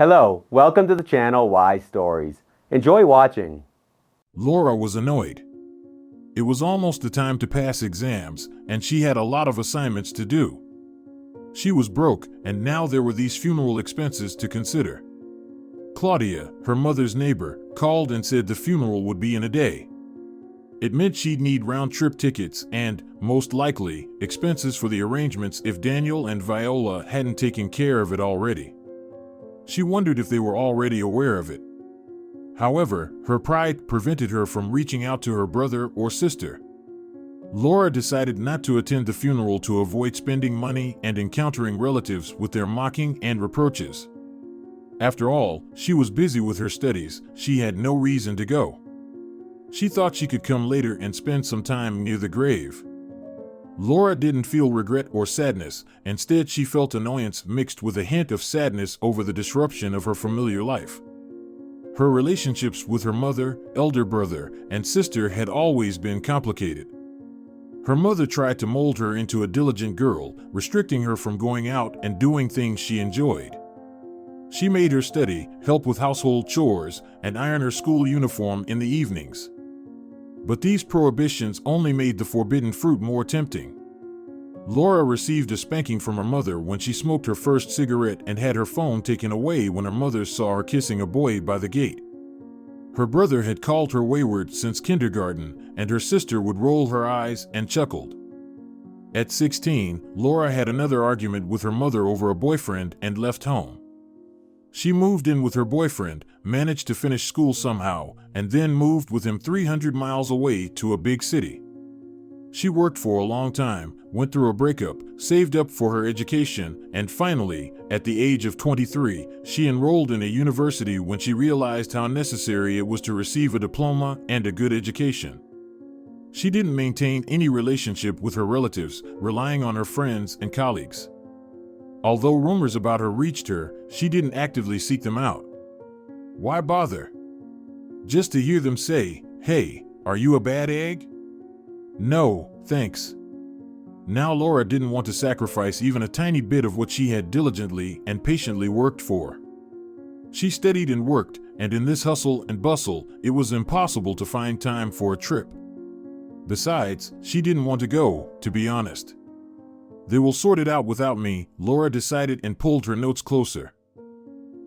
Hello, welcome to the channel Wise Stories. Enjoy watching. Laura was annoyed. It was almost the time to pass exams, and she had a lot of assignments to do. She was broke, and now there were these funeral expenses to consider. Claudia, her mother's neighbor, called and said the funeral would be in a day. It meant she'd need round-trip tickets and, most likely, expenses for the arrangements if Daniel and Viola hadn't taken care of it already. She wondered if they were already aware of it. However, her pride prevented her from reaching out to her brother or sister. Laura decided not to attend the funeral to avoid spending money and encountering relatives with their mocking and reproaches. After all, she was busy with her studies. She had no reason to go. She thought she could come later and spend some time near the grave. Laura didn't feel regret or sadness. Instead, she felt annoyance mixed with a hint of sadness over the disruption of her familiar life. Her relationships with her mother, elder brother, and sister had always been complicated. Her mother tried to mold her into a diligent girl, restricting her from going out and doing things she enjoyed. She made her study, help with household chores, and iron her school uniform in the evenings. But these prohibitions only made the forbidden fruit more tempting. Laura received a spanking from her mother when she smoked her first cigarette and had her phone taken away when her mother saw her kissing a boy by the gate. Her brother had called her wayward since kindergarten, and her sister would roll her eyes and chuckled. At 16, Laura had another argument with her mother over a boyfriend and left home. She moved in with her boyfriend, managed to finish school somehow, and then moved with him 300 miles away to a big city. She worked for a long time, went through a breakup, saved up for her education, and finally, at the age of 23, she enrolled in a university when she realized how necessary it was to receive a diploma and a good education. She didn't maintain any relationship with her relatives, relying on her friends and colleagues. Although rumors about her reached her, she didn't actively seek them out. Why bother? Just to hear them say, "Hey, are you a bad egg?" No, thanks. Now Laura didn't want to sacrifice even a tiny bit of what she had diligently and patiently worked for. She studied and worked, and in this hustle and bustle, it was impossible to find time for a trip. Besides, she didn't want to go, to be honest. They will sort it out without me, Laura decided and pulled her notes closer.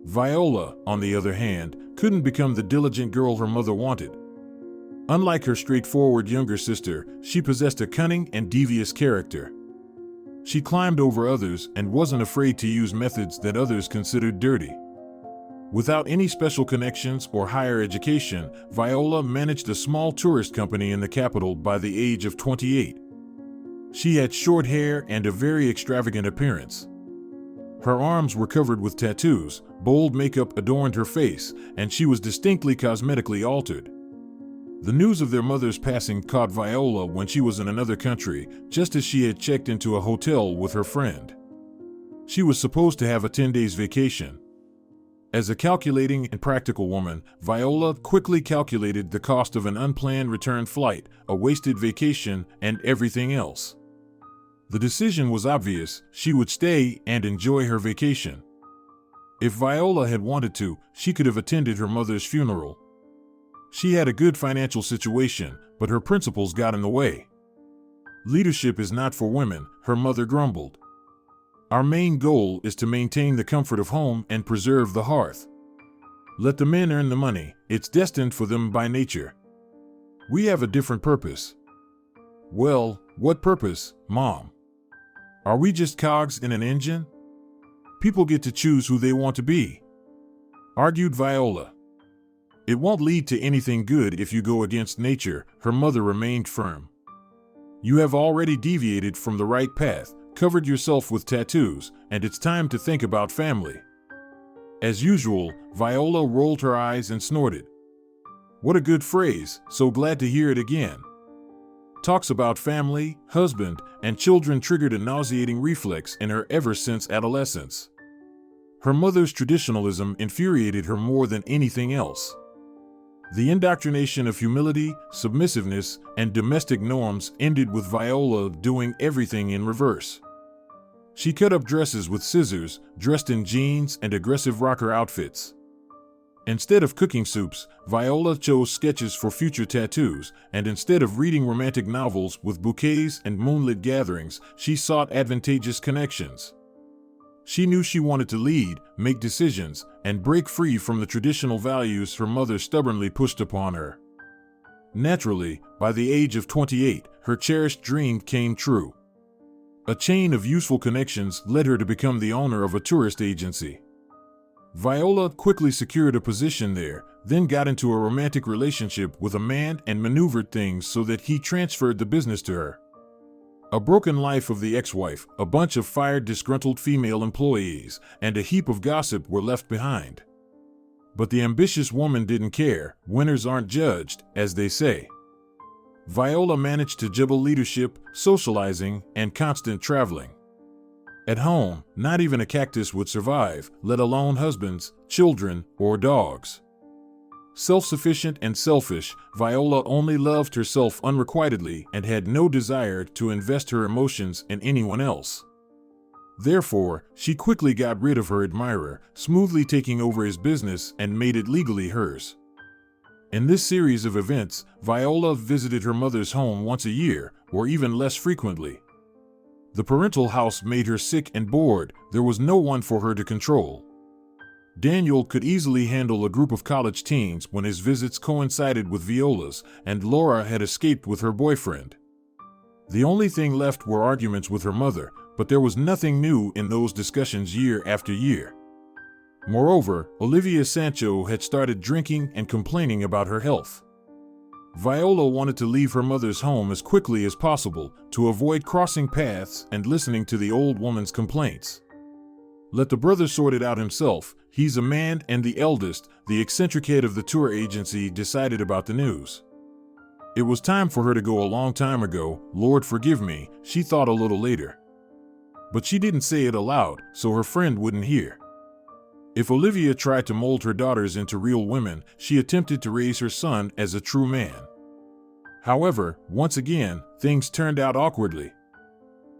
Viola, on the other hand, couldn't become the diligent girl her mother wanted. Unlike her straightforward younger sister, she possessed a cunning and devious character. She climbed over others and wasn't afraid to use methods that others considered dirty. Without any special connections or higher education, Viola managed a small tourist company in the capital by the age of 28. She had short hair and a very extravagant appearance. Her arms were covered with tattoos, bold makeup adorned her face, and she was distinctly cosmetically altered. The news of their mother's passing caught Viola when she was in another country, just as she had checked into a hotel with her friend. She was supposed to have a 10 days vacation. As a calculating and practical woman, Viola quickly calculated the cost of an unplanned return flight, a wasted vacation, and everything else. The decision was obvious: she would stay and enjoy her vacation. If Viola had wanted to, she could have attended her mother's funeral. She had a good financial situation, but her principles got in the way. Leadership is not for women, her mother grumbled. Our main goal is to maintain the comfort of home and preserve the hearth. Let the men earn the money, it's destined for them by nature. We have a different purpose. Well, what purpose, Mom? Are we just cogs in an engine? People get to choose who they want to be, argued Viola. It won't lead to anything good if you go against nature, her mother remained firm. You have already deviated from the right path, covered yourself with tattoos, and it's time to think about family. As usual, Viola rolled her eyes and snorted. What a good phrase, so glad to hear it again. Talks about family, husband, and children triggered a nauseating reflex in her ever since adolescence. Her mother's traditionalism infuriated her more than anything else. The indoctrination of humility, submissiveness, and domestic norms ended with Viola doing everything in reverse. She cut up dresses with scissors, dressed in jeans and aggressive rocker outfits. Instead of cooking soups, Viola chose sketches for future tattoos, and instead of reading romantic novels with bouquets and moonlit gatherings, she sought advantageous connections. She knew she wanted to lead, make decisions, and break free from the traditional values her mother stubbornly pushed upon her. Naturally, by the age of 28, her cherished dream came true. A chain of useful connections led her to become the owner of a tourist agency. Viola quickly secured a position there, then got into a romantic relationship with a man and maneuvered things so that he transferred the business to her. A broken life of the ex-wife, a bunch of fired disgruntled female employees, and a heap of gossip were left behind. But the ambitious woman didn't care. Winners aren't judged, as they say. Viola managed to juggle leadership, socializing, and constant traveling. At home, not even a cactus would survive, let alone husbands, children, or dogs. Self-sufficient and selfish, Viola only loved herself unrequitedly and had no desire to invest her emotions in anyone else. Therefore, she quickly got rid of her admirer, smoothly taking over his business and made it legally hers. In this series of events, Viola visited her mother's home once a year, or even less frequently. The parental house made her sick and bored. There was no one for her to control. Daniel could easily handle a group of college teens when his visits coincided with Viola's, and Laura had escaped with her boyfriend. The only thing left were arguments with her mother, but there was nothing new in those discussions year after year. Moreover, Olivia Sancho had started drinking and complaining about her health. Viola wanted to leave her mother's home as quickly as possible to avoid crossing paths and listening to the old woman's complaints. Let the brother sort it out himself. He's a man, and the eldest, the eccentric head of the tour agency, decided about the news. It was time for her to go a long time ago. Lord forgive me, she thought a little later. But she didn't say it aloud, so her friend wouldn't hear. If Olivia tried to mold her daughters into real women, she attempted to raise her son as a true man. However, once again, things turned out awkwardly.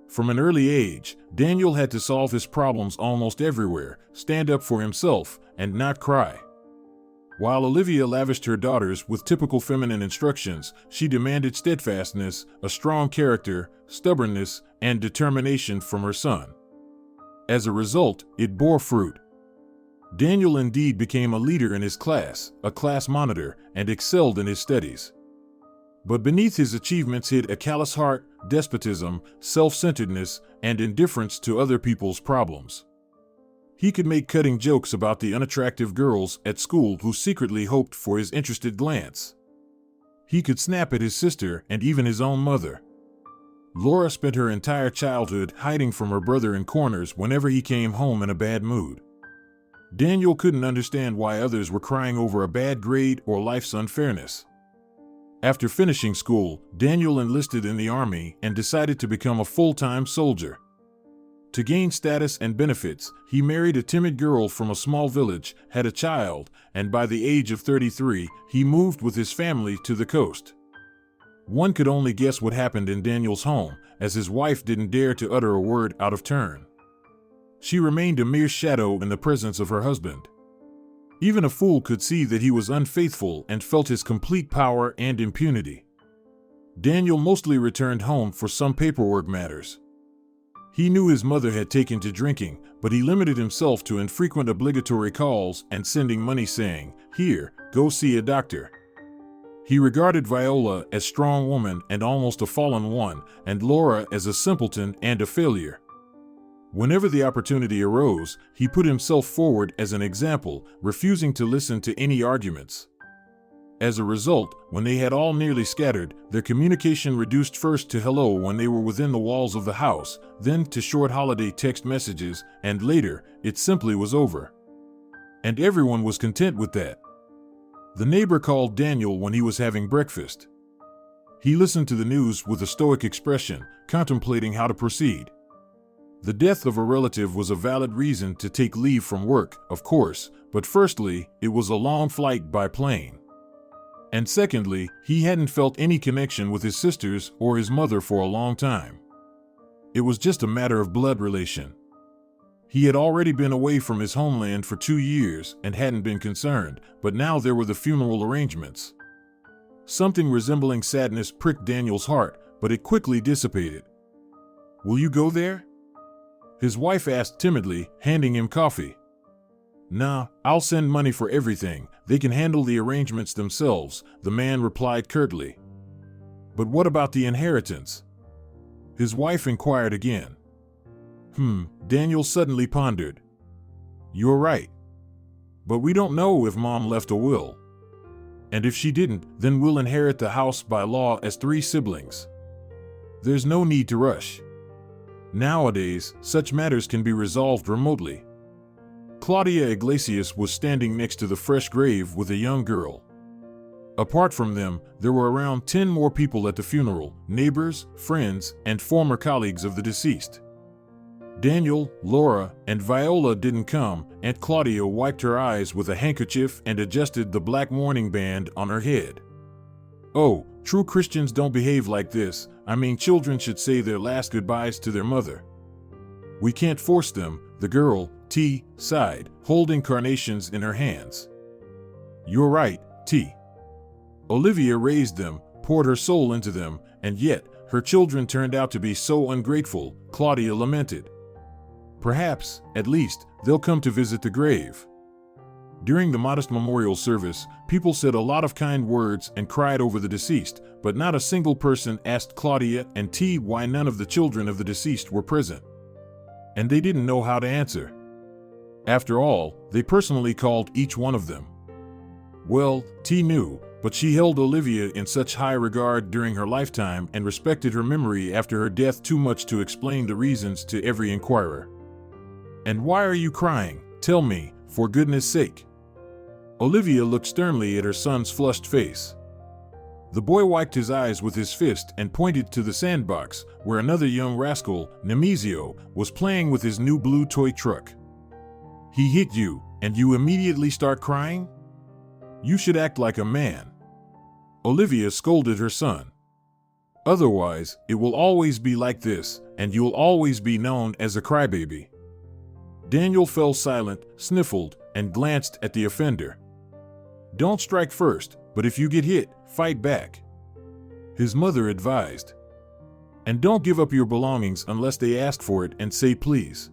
From an early age, Daniel had to solve his problems almost everywhere, stand up for himself, and not cry. While Olivia lavished her daughters with typical feminine instructions, she demanded steadfastness, a strong character, stubbornness, and determination from her son. As a result, it bore fruit. Daniel indeed became a leader in his class, a class monitor, and excelled in his studies. But beneath his achievements hid a callous heart, despotism, self-centeredness, and indifference to other people's problems. He could make cutting jokes about the unattractive girls at school who secretly hoped for his interested glance. He could snap at his sister and even his own mother. Laura spent her entire childhood hiding from her brother in corners whenever he came home in a bad mood. Daniel couldn't understand why others were crying over a bad grade or life's unfairness. After finishing school, Daniel enlisted in the army and decided to become a full-time soldier. To gain status and benefits, he married a timid girl from a small village, had a child, and by the age of 33, he moved with his family to the coast. One could only guess what happened in Daniel's home, as his wife didn't dare to utter a word out of turn. She remained a mere shadow in the presence of her husband. Even a fool could see that he was unfaithful and felt his complete power and impunity. Daniel mostly returned home for some paperwork matters. He knew his mother had taken to drinking, but he limited himself to infrequent obligatory calls and sending money saying, "Here, go see a doctor." He regarded Viola as a strong woman and almost a fallen one, and Laura as a simpleton and a failure. Whenever the opportunity arose, he put himself forward as an example, refusing to listen to any arguments. As a result, when they had all nearly scattered, their communication reduced first to hello when they were within the walls of the house, then to short holiday text messages, and later, it simply was over. And everyone was content with that. The neighbor called Daniel when he was having breakfast. He listened to the news with a stoic expression, contemplating how to proceed. The death of a relative was a valid reason to take leave from work, of course, but firstly, it was a long flight by plane. And secondly, he hadn't felt any connection with his sisters or his mother for a long time. It was just a matter of blood relation. He had already been away from his homeland for 2 years and hadn't been concerned, but now there were the funeral arrangements. Something resembling sadness pricked Daniel's heart, but it quickly dissipated. "Will you go there?" his wife asked timidly, handing him coffee. "Nah, I'll send money for everything. They can handle the arrangements themselves," the man replied curtly. "But what about the inheritance?" his wife inquired again. Daniel suddenly pondered. "You're right. But we don't know if Mom left a will. And if she didn't, then we'll inherit the house by law as 3 siblings. There's no need to rush. Nowadays, such matters can be resolved remotely." Claudia Iglesias was standing next to the fresh grave with a young girl. Apart from them, there were around 10 more people at the funeral, neighbors, friends, and former colleagues of the deceased. Daniel, Laura, and Viola didn't come. Aunt Claudia wiped her eyes with a handkerchief and adjusted the black mourning band on her head. "Oh, true Christians don't behave like this. I mean, children should say their last goodbyes to their mother. We can't force them," the girl, T, sighed, holding carnations in her hands. "You're right, T. Olivia raised them, poured her soul into them, and yet her children turned out to be so ungrateful," Claudia lamented. "Perhaps, at least, they'll come to visit the grave." During the modest memorial service, people said a lot of kind words and cried over the deceased, but not a single person asked Claudia and T why none of the children of the deceased were present. And they didn't know how to answer. After all, they personally called each one of them. Well, T knew, but she held Olivia in such high regard during her lifetime and respected her memory after her death too much to explain the reasons to every inquirer. "And why are you crying? Tell me, for goodness sake." Olivia looked sternly at her son's flushed face. The boy wiped his eyes with his fist and pointed to the sandbox, where another young rascal, Nemesio, was playing with his new blue toy truck. "He hit you, and you immediately start crying? You should act like a man." Olivia scolded her son. "Otherwise, it will always be like this, and you'll always be known as a crybaby." Daniel fell silent, sniffled, and glanced at the offender. "Don't strike first, but if you get hit, fight back," his mother advised. "And don't give up your belongings unless they ask for it, and say please."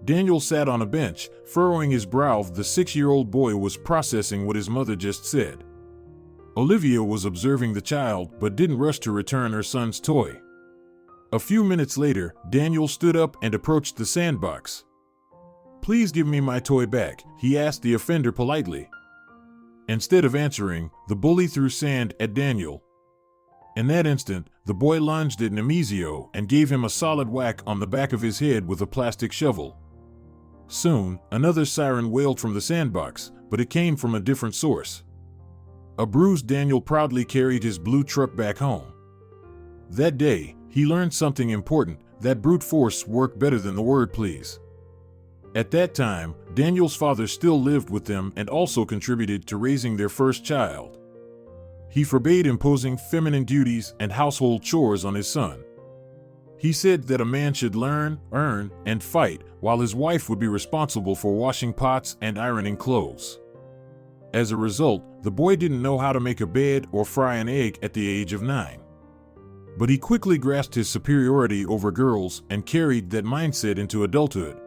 Daniel sat on a bench, furrowing his brow. The 6-year-old boy was processing what his mother just said. Olivia was observing the child, but didn't rush to return her son's toy. A few minutes later, Daniel stood up and approached the sandbox. "Please give me my toy back," he asked the offender politely. Instead of answering, the bully threw sand at Daniel. In that instant, the boy lunged at Nemesio and gave him a solid whack on the back of his head with a plastic shovel. Soon, another siren wailed from the sandbox, but it came from a different source. A bruised Daniel proudly carried his blue truck back home. That day, he learned something important, that brute force worked better than the word please. At that time, Daniel's father still lived with them and also contributed to raising their first child. He forbade imposing feminine duties and household chores on his son. He said that a man should learn, earn, and fight, while his wife would be responsible for washing pots and ironing clothes. As a result, the boy didn't know how to make a bed or fry an egg at the age of 9. But he quickly grasped his superiority over girls and carried that mindset into adulthood.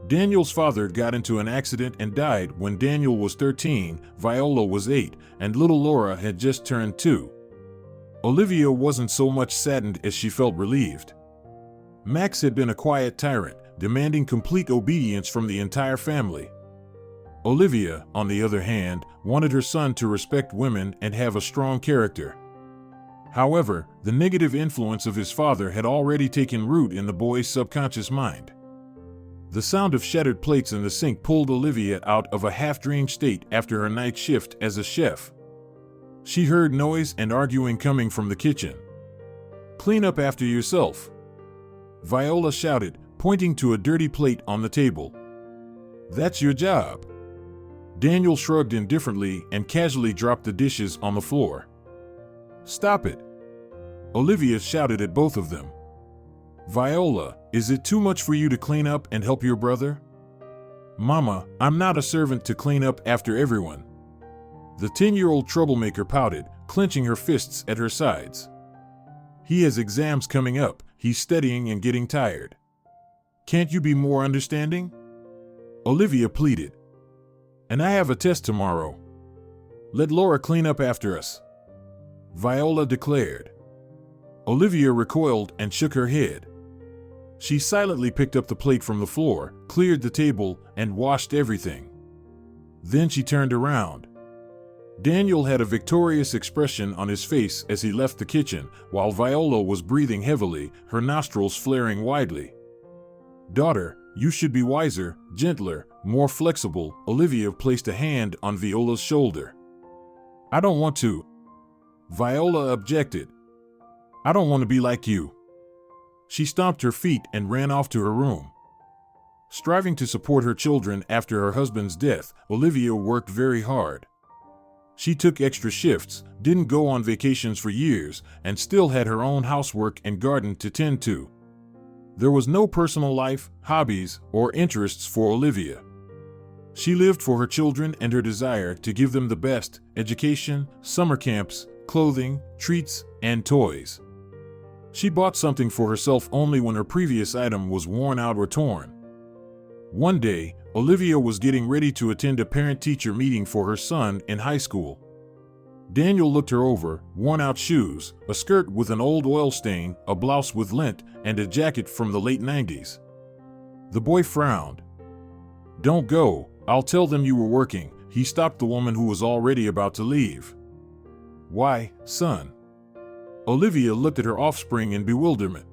Daniel's father got into an accident and died when Daniel was 13, Viola was 8, and little Laura had just turned 2. Olivia wasn't so much saddened as she felt relieved. Max had been a quiet tyrant, demanding complete obedience from the entire family. Olivia, on the other hand, wanted her son to respect women and have a strong character. However, the negative influence of his father had already taken root in the boy's subconscious mind. The sound of shattered plates in the sink pulled Olivia out of a half-dreamed state after her night shift as a chef. She heard noise and arguing coming from the kitchen. "Clean up after yourself," Viola shouted, pointing to a dirty plate on the table. "That's your job." Daniel shrugged indifferently and casually dropped the dishes on the floor. "Stop it," Olivia shouted at both of them. Viola, is it too much for you to clean up and help your brother? Mama, I'm not a servant to clean up after everyone. The 10-year-old troublemaker pouted, clenching her fists at her sides. He has exams coming up, he's studying and getting tired. Can't you be more understanding? Olivia pleaded. And I have a test tomorrow. Let Laura clean up after us, Viola declared. Olivia recoiled and shook her head. She silently picked up the plate from the floor, cleared the table, and washed everything. Then she turned around. Daniel had a victorious expression on his face as he left the kitchen, while Viola was breathing heavily, her nostrils flaring widely. Daughter, you should be wiser, gentler, more flexible. Olivia placed a hand on Viola's shoulder. I don't want to. Viola objected. I don't want to be like you. She stomped her feet and ran off to her room. Striving to support her children after her husband's death, Olivia worked very hard. She took extra shifts, didn't go on vacations for years, and still had her own housework and garden to tend to. There was no personal life, hobbies, or interests for Olivia. She lived for her children and her desire to give them the best: education, summer camps, clothing, treats, and toys. She bought something for herself only when her previous item was worn out or torn. One day, Olivia was getting ready to attend a parent-teacher meeting for her son in high school. Daniel looked her over: worn-out shoes, a skirt with an old oil stain, a blouse with lint, and a jacket from the late 90s. The boy frowned. Don't go, I'll tell them you were working. He stopped the woman who was already about to leave. Why, son? Olivia looked at her offspring in bewilderment.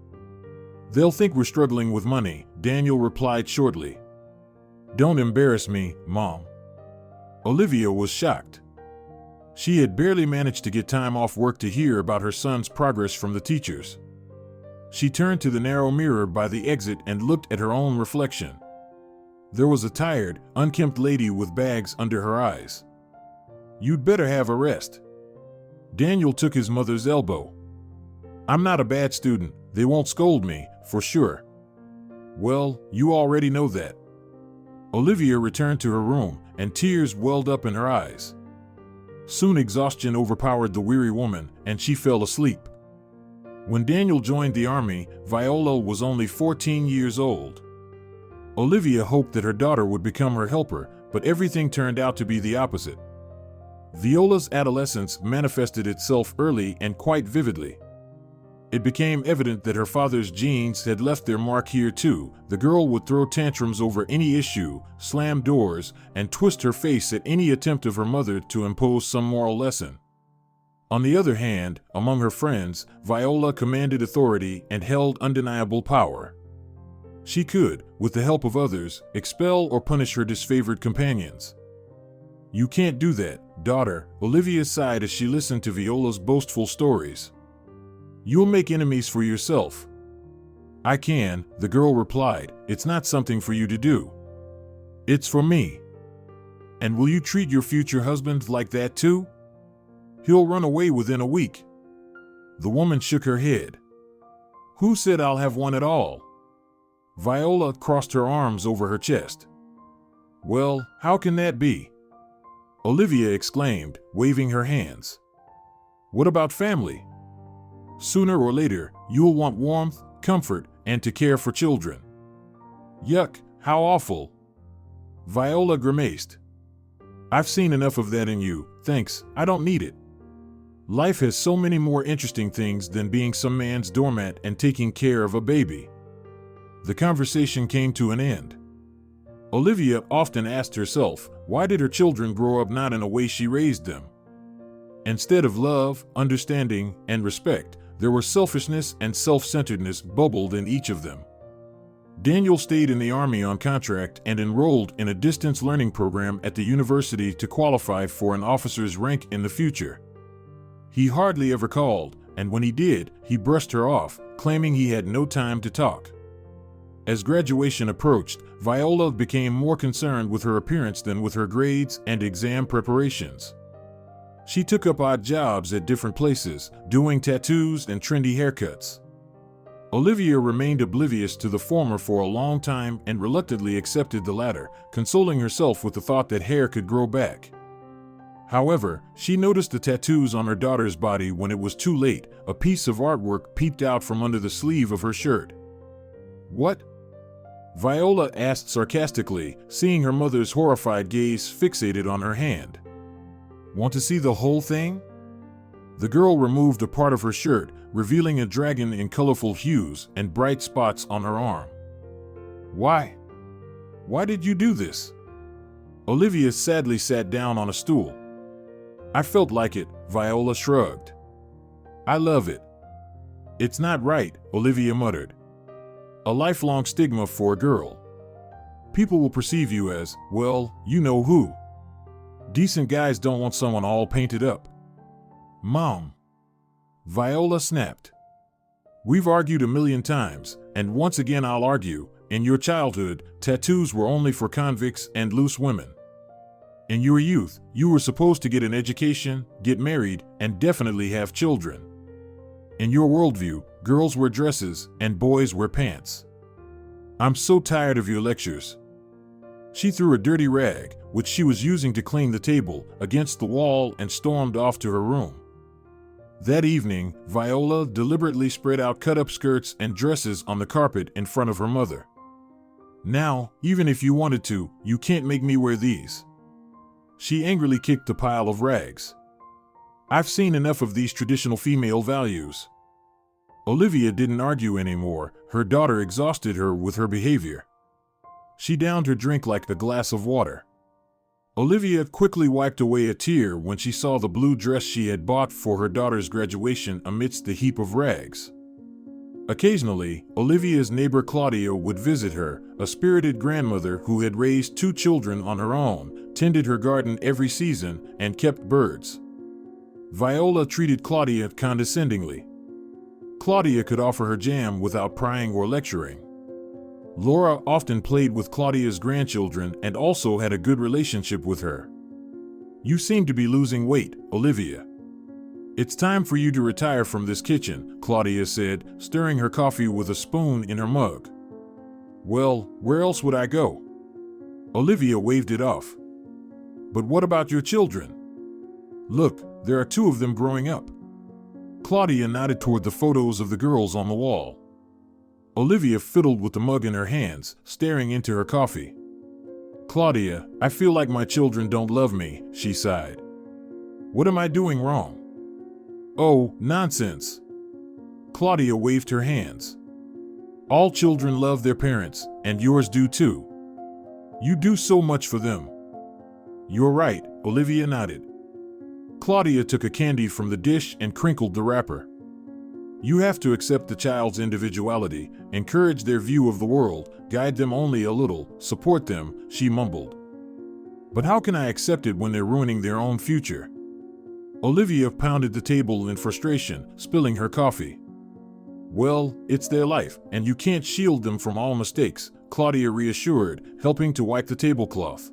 They'll think we're struggling with money, Daniel replied shortly. Don't embarrass me, Mom. Olivia was shocked. She had barely managed to get time off work to hear about her son's progress from the teachers. She turned to the narrow mirror by the exit and looked at her own reflection. There was a tired, unkempt lady with bags under her eyes. You'd better have a rest. Daniel took his mother's elbow. I'm not a bad student, they won't scold me, for sure. Well, you already know that. Olivia returned to her room, and tears welled up in her eyes. Soon exhaustion overpowered the weary woman, and she fell asleep. When Daniel joined the army, Viola was only 14 years old. Olivia hoped that her daughter would become her helper, but everything turned out to be the opposite. Viola's adolescence manifested itself early and quite vividly. It became evident that her father's genes had left their mark here too. The girl would throw tantrums over any issue, slam doors, and twist her face at any attempt of her mother to impose some moral lesson. On the other hand, among her friends, Viola commanded authority and held undeniable power. She could, with the help of others, expel or punish her disfavored companions. You can't do that, daughter, Olivia sighed as she listened to Viola's boastful stories. You'll make enemies for yourself. I can, the girl replied. It's not something for you to do. It's for me. And will you treat your future husband like that too? He'll run away within a week. The woman shook her head. Who said I'll have one at all? Viola crossed her arms over her chest. Well, how can that be? Olivia exclaimed, waving her hands. What about family? Sooner or later, you'll want warmth, comfort, and to care for children. Yuck, how awful. Viola grimaced. I've seen enough of that in you, thanks, I don't need it. Life has so many more interesting things than being some man's doormat and taking care of a baby. The conversation came to an end. Olivia often asked herself, why did her children grow up not in a way she raised them? Instead of love, understanding, and respect, there were selfishness and self-centeredness bubbled in each of them. Daniel stayed in the army on contract and enrolled in a distance learning program at the university to qualify for an officer's rank in the future. He hardly ever called, and when he did, he brushed her off, claiming he had no time to talk. As graduation approached, Viola became more concerned with her appearance than with her grades and exam preparations. She took up odd jobs at different places, doing tattoos and trendy haircuts. Olivia remained oblivious to the former for a long time and reluctantly accepted the latter, consoling herself with the thought that hair could grow back. However, she noticed the tattoos on her daughter's body when it was too late. A piece of artwork peeped out from under the sleeve of her shirt. "What?" Viola asked sarcastically, seeing her mother's horrified gaze fixated on her hand. "Want to see the whole thing?" The girl removed a part of her shirt, revealing a dragon in colorful hues and bright spots on her arm. "Why? Why did you do this?" Olivia sadly sat down on a stool. "I felt like it," Viola shrugged. "I love it." "It's not right," Olivia muttered. "A lifelong stigma for a girl. People will perceive you as, well, you know who. Decent guys don't want someone all painted up." "Mom," Viola snapped. "We've argued a million times, and once again I'll argue. In your childhood, tattoos were only for convicts and loose women. In your youth, you were supposed to get an education, get married, and definitely have children. In your worldview, girls wear dresses and boys wear pants. I'm so tired of your lectures." She threw a dirty rag, which she was using to clean the table, against the wall and stormed off to her room. That evening, Viola deliberately spread out cut-up skirts and dresses on the carpet in front of her mother. "Now, even if you wanted to, you can't make me wear these." She angrily kicked the pile of rags. "I've seen enough of these traditional female values." Olivia didn't argue anymore. Her daughter exhausted her with her behavior. She downed her drink like a glass of water. Olivia quickly wiped away a tear when she saw the blue dress she had bought for her daughter's graduation amidst the heap of rags. Occasionally, Olivia's neighbor Claudia would visit her, a spirited grandmother who had raised 2 children on her own, tended her garden every season, and kept birds. Viola treated Claudia condescendingly. Claudia could offer her jam without prying or lecturing. Laura often played with Claudia's grandchildren and also had a good relationship with her. "You seem to be losing weight, Olivia. It's time for you to retire from this kitchen," Claudia said, stirring her coffee with a spoon in her mug. "Well, where else would I go?" Olivia waved it off. "But what about your children? Look, there are 2 of them growing up." Claudia nodded toward the photos of the girls on the wall. Olivia fiddled with the mug in her hands, staring into her coffee. "Claudia, I feel like my children don't love me," she sighed. "What am I doing wrong?" "Oh, nonsense." Claudia waved her hands. "All children love their parents, and yours do too. You do so much for them." "You're right," Olivia nodded. Claudia took a candy from the dish and crinkled the wrapper. "You have to accept the child's individuality, encourage their view of the world, guide them only a little, support them," she mumbled. "But how can I accept it when they're ruining their own future?" Olivia pounded the table in frustration, spilling her coffee. "Well, it's their life, and you can't shield them from all mistakes," Claudia reassured, helping to wipe the tablecloth.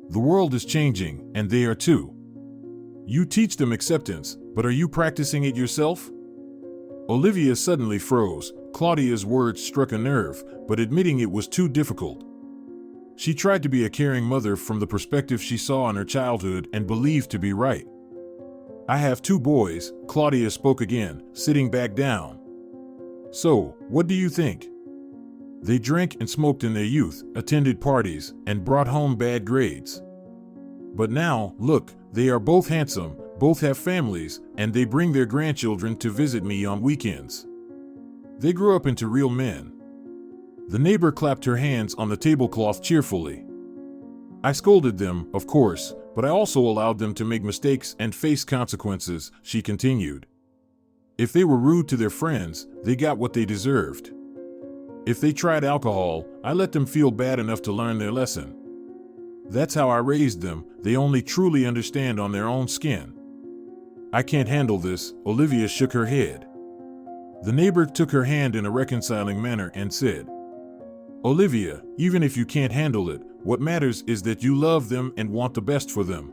"The world is changing, and they are too. You teach them acceptance, but are you practicing it yourself?" Olivia suddenly froze. Claudia's words struck a nerve, but admitting it was too difficult. She tried to be a caring mother from the perspective she saw in her childhood and believed to be right. "I have 2 boys, Claudia spoke again, sitting back down. "So, what do you think? They drank and smoked in their youth, attended parties, and brought home bad grades. But now, look, they are both handsome, both have families, and they bring their grandchildren to visit me on weekends. They grew up into real men." The neighbor clapped her hands on the tablecloth cheerfully. "I scolded them, of course, but I also allowed them to make mistakes and face consequences," she continued. "If they were rude to their friends, they got what they deserved. If they tried alcohol, I let them feel bad enough to learn their lesson. That's how I raised them. They only truly understand on their own skin." "I can't handle this," Olivia shook her head. The neighbor took her hand in a reconciling manner and said, "Olivia, even if you can't handle it, what matters is that you love them and want the best for them.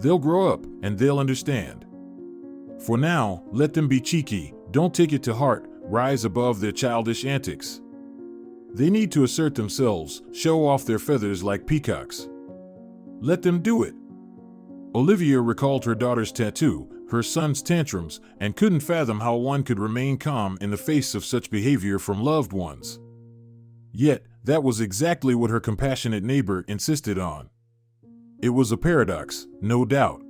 They'll grow up, and they'll understand. For now, let them be cheeky, don't take it to heart," rise above their childish antics. They need to assert themselves, show off their feathers like peacocks. Let them do it. Olivia recalled her daughter's tattoo, her son's tantrums, and couldn't fathom how one could remain calm in the face of such behavior from loved ones. Yet, that was exactly what her compassionate neighbor insisted on. It was a paradox, no doubt.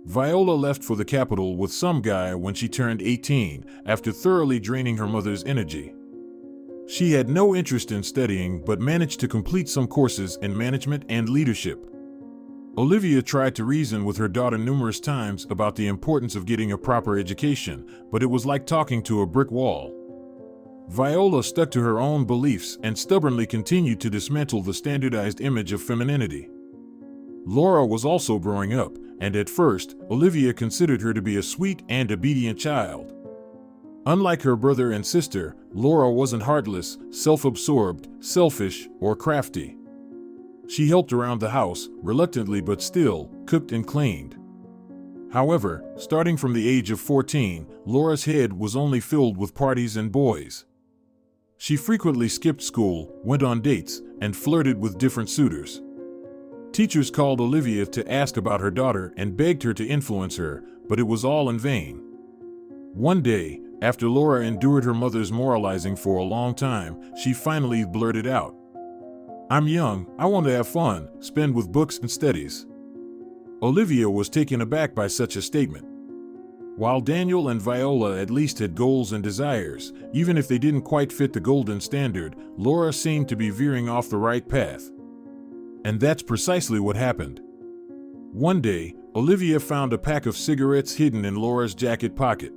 Viola left for the capital with some guy when she turned 18, after thoroughly draining her mother's energy. She had no interest in studying but managed to complete some courses in management and leadership. Olivia tried to reason with her daughter numerous times about the importance of getting a proper education, but it was like talking to a brick wall. Viola stuck to her own beliefs and stubbornly continued to dismantle the standardized image of femininity. Laura was also growing up, and at first, Olivia considered her to be a sweet and obedient child. Unlike her brother and sister, Laura wasn't heartless, self-absorbed, selfish, or crafty. She helped around the house, reluctantly but still, cooked and cleaned. However, starting from the age of 14, Laura's head was only filled with parties and boys. She frequently skipped school, went on dates, and flirted with different suitors. Teachers called Olivia to ask about her daughter and begged her to influence her, but it was all in vain. One day, after Laura endured her mother's moralizing for a long time, she finally blurted out, "I'm young, I want to have fun, spend with books and studies." Olivia was taken aback by such a statement. While Daniel and Viola at least had goals and desires, even if they didn't quite fit the golden standard, Laura seemed to be veering off the right path. And that's precisely what happened. One day, Olivia found a pack of cigarettes hidden in Laura's jacket pocket.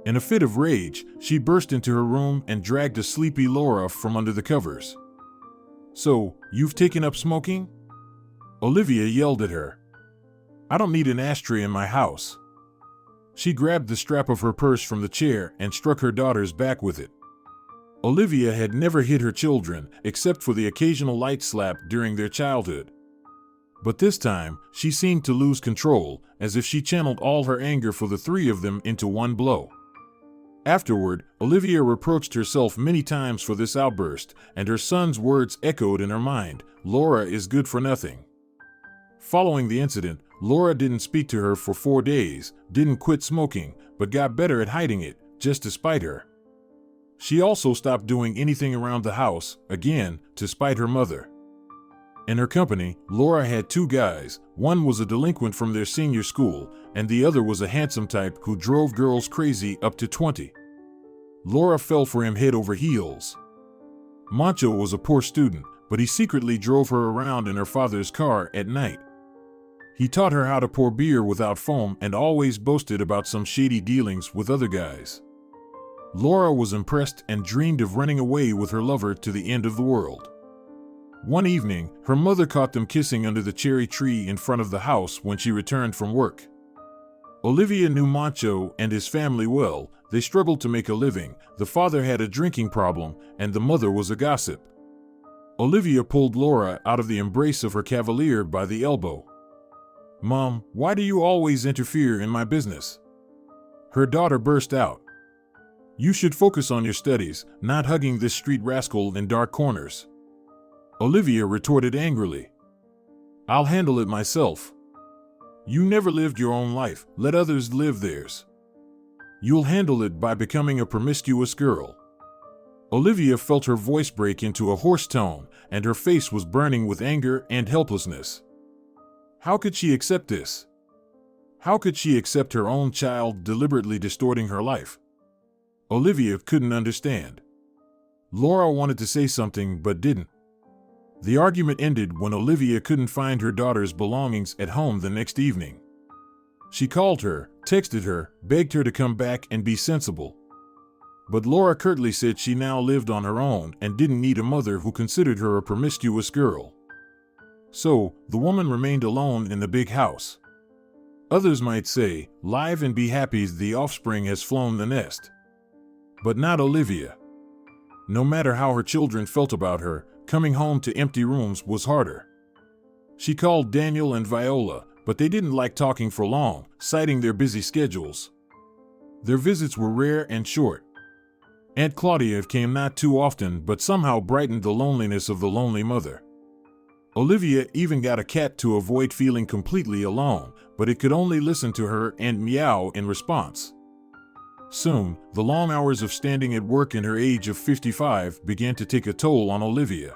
In a fit of rage, she burst into her room and dragged a sleepy Laura from under the covers. "So, you've taken up smoking?" Olivia yelled at her. "I don't need an ashtray in my house." She grabbed the strap of her purse from the chair and struck her daughter's back with it. Olivia had never hit her children, except for the occasional light slap during their childhood. But this time, she seemed to lose control, as if she channeled all her anger for the three of them into one blow. Afterward, Olivia reproached herself many times for this outburst, and her son's words echoed in her mind, "Laura is good for nothing." Following the incident, Laura didn't speak to her for 4 days, didn't quit smoking, but got better at hiding it, just to spite her. She also stopped doing anything around the house, again, to spite her mother. In her company, Laura had 2 guys. One was a delinquent from their senior school, and the other was a handsome type who drove girls crazy up to 20. Laura fell for him head over heels. Mancho was a poor student, but he secretly drove her around in her father's car at night. He taught her how to pour beer without foam and always boasted about some shady dealings with other guys. Laura was impressed and dreamed of running away with her lover to the end of the world. One evening, her mother caught them kissing under the cherry tree in front of the house when she returned from work. Olivia knew Mancho and his family well. They struggled to make a living, the father had a drinking problem, and the mother was a gossip. Olivia pulled Laura out of the embrace of her cavalier by the elbow. "Mom, why do you always interfere in my business?" Her daughter burst out. "You should focus on your studies, not hugging this street rascal in dark corners." Olivia retorted angrily. "I'll handle it myself. You never lived your own life, let others live theirs. You'll handle it by becoming a promiscuous girl." Olivia felt her voice break into a hoarse tone, and her face was burning with anger and helplessness. How could she accept this? How could she accept her own child deliberately distorting her life? Olivia couldn't understand. Laura wanted to say something but didn't. The argument ended when Olivia couldn't find her daughter's belongings at home the next evening. She called her, texted her, begged her to come back and be sensible. But Laura curtly said she now lived on her own and didn't need a mother who considered her a promiscuous girl. So, the woman remained alone in the big house. Others might say, live and be happy the offspring has flown the nest. But not Olivia. No matter how her children felt about her, coming home to empty rooms was harder. She called Daniel and Viola, but they didn't like talking for long, citing their busy schedules. Their visits were rare and short. Aunt Claudia came not too often, but somehow brightened the loneliness of the lonely mother. Olivia even got a cat to avoid feeling completely alone, but it could only listen to her and meow in response. Soon, the long hours of standing at work in her age of 55 began to take a toll on Olivia.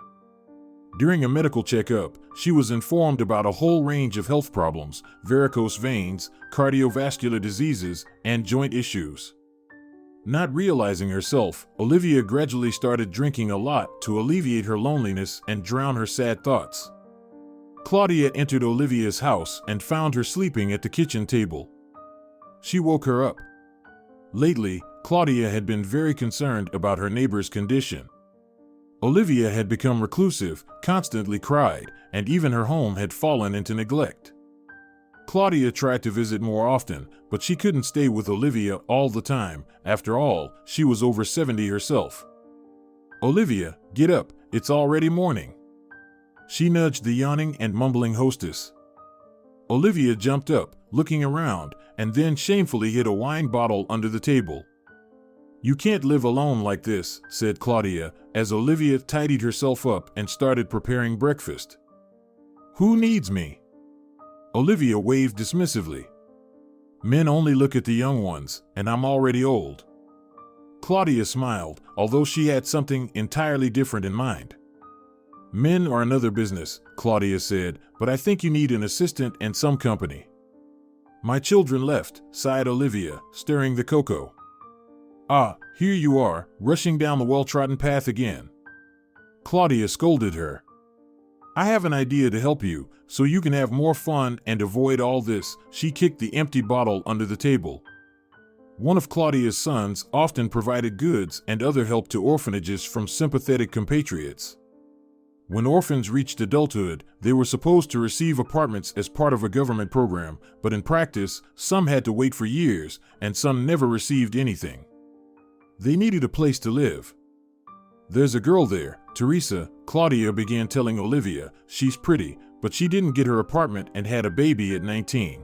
During a medical checkup, she was informed about a whole range of health problems: varicose veins, cardiovascular diseases, and joint issues. Not realizing herself, Olivia gradually started drinking a lot to alleviate her loneliness and drown her sad thoughts. Claudia entered Olivia's house and found her sleeping at the kitchen table. She woke her up. Lately, Claudia had been very concerned about her neighbor's condition. Olivia had become reclusive, constantly cried, and even her home had fallen into neglect. Claudia tried to visit more often, but she couldn't stay with Olivia all the time. After all, she was over 70 herself. "Olivia, get up, it's already morning." She nudged the yawning and mumbling hostess. Olivia jumped up, looking around, and then shamefully hid a wine bottle under the table. "You can't live alone like this," said Claudia, as Olivia tidied herself up and started preparing breakfast. "Who needs me?" Olivia waved dismissively. "Men only look at the young ones, and I'm already old." Claudia smiled, although she had something entirely different in mind. "Men are another business," Claudia said, "but I think you need an assistant and some company." "My children left," sighed Olivia, stirring the cocoa. "Ah, here you are, rushing down the well-trodden path again." Claudia scolded her. "I have an idea to help you, so you can have more fun and avoid all this." She kicked the empty bottle under the table. One of Claudia's sons often provided goods and other help to orphanages from sympathetic compatriots. When orphans reached adulthood, they were supposed to receive apartments as part of a government program, but in practice, some had to wait for years, and some never received anything. They needed a place to live. "There's a girl there, Teresa," Claudia began telling Olivia. "She's pretty, but she didn't get her apartment and had a baby at 19.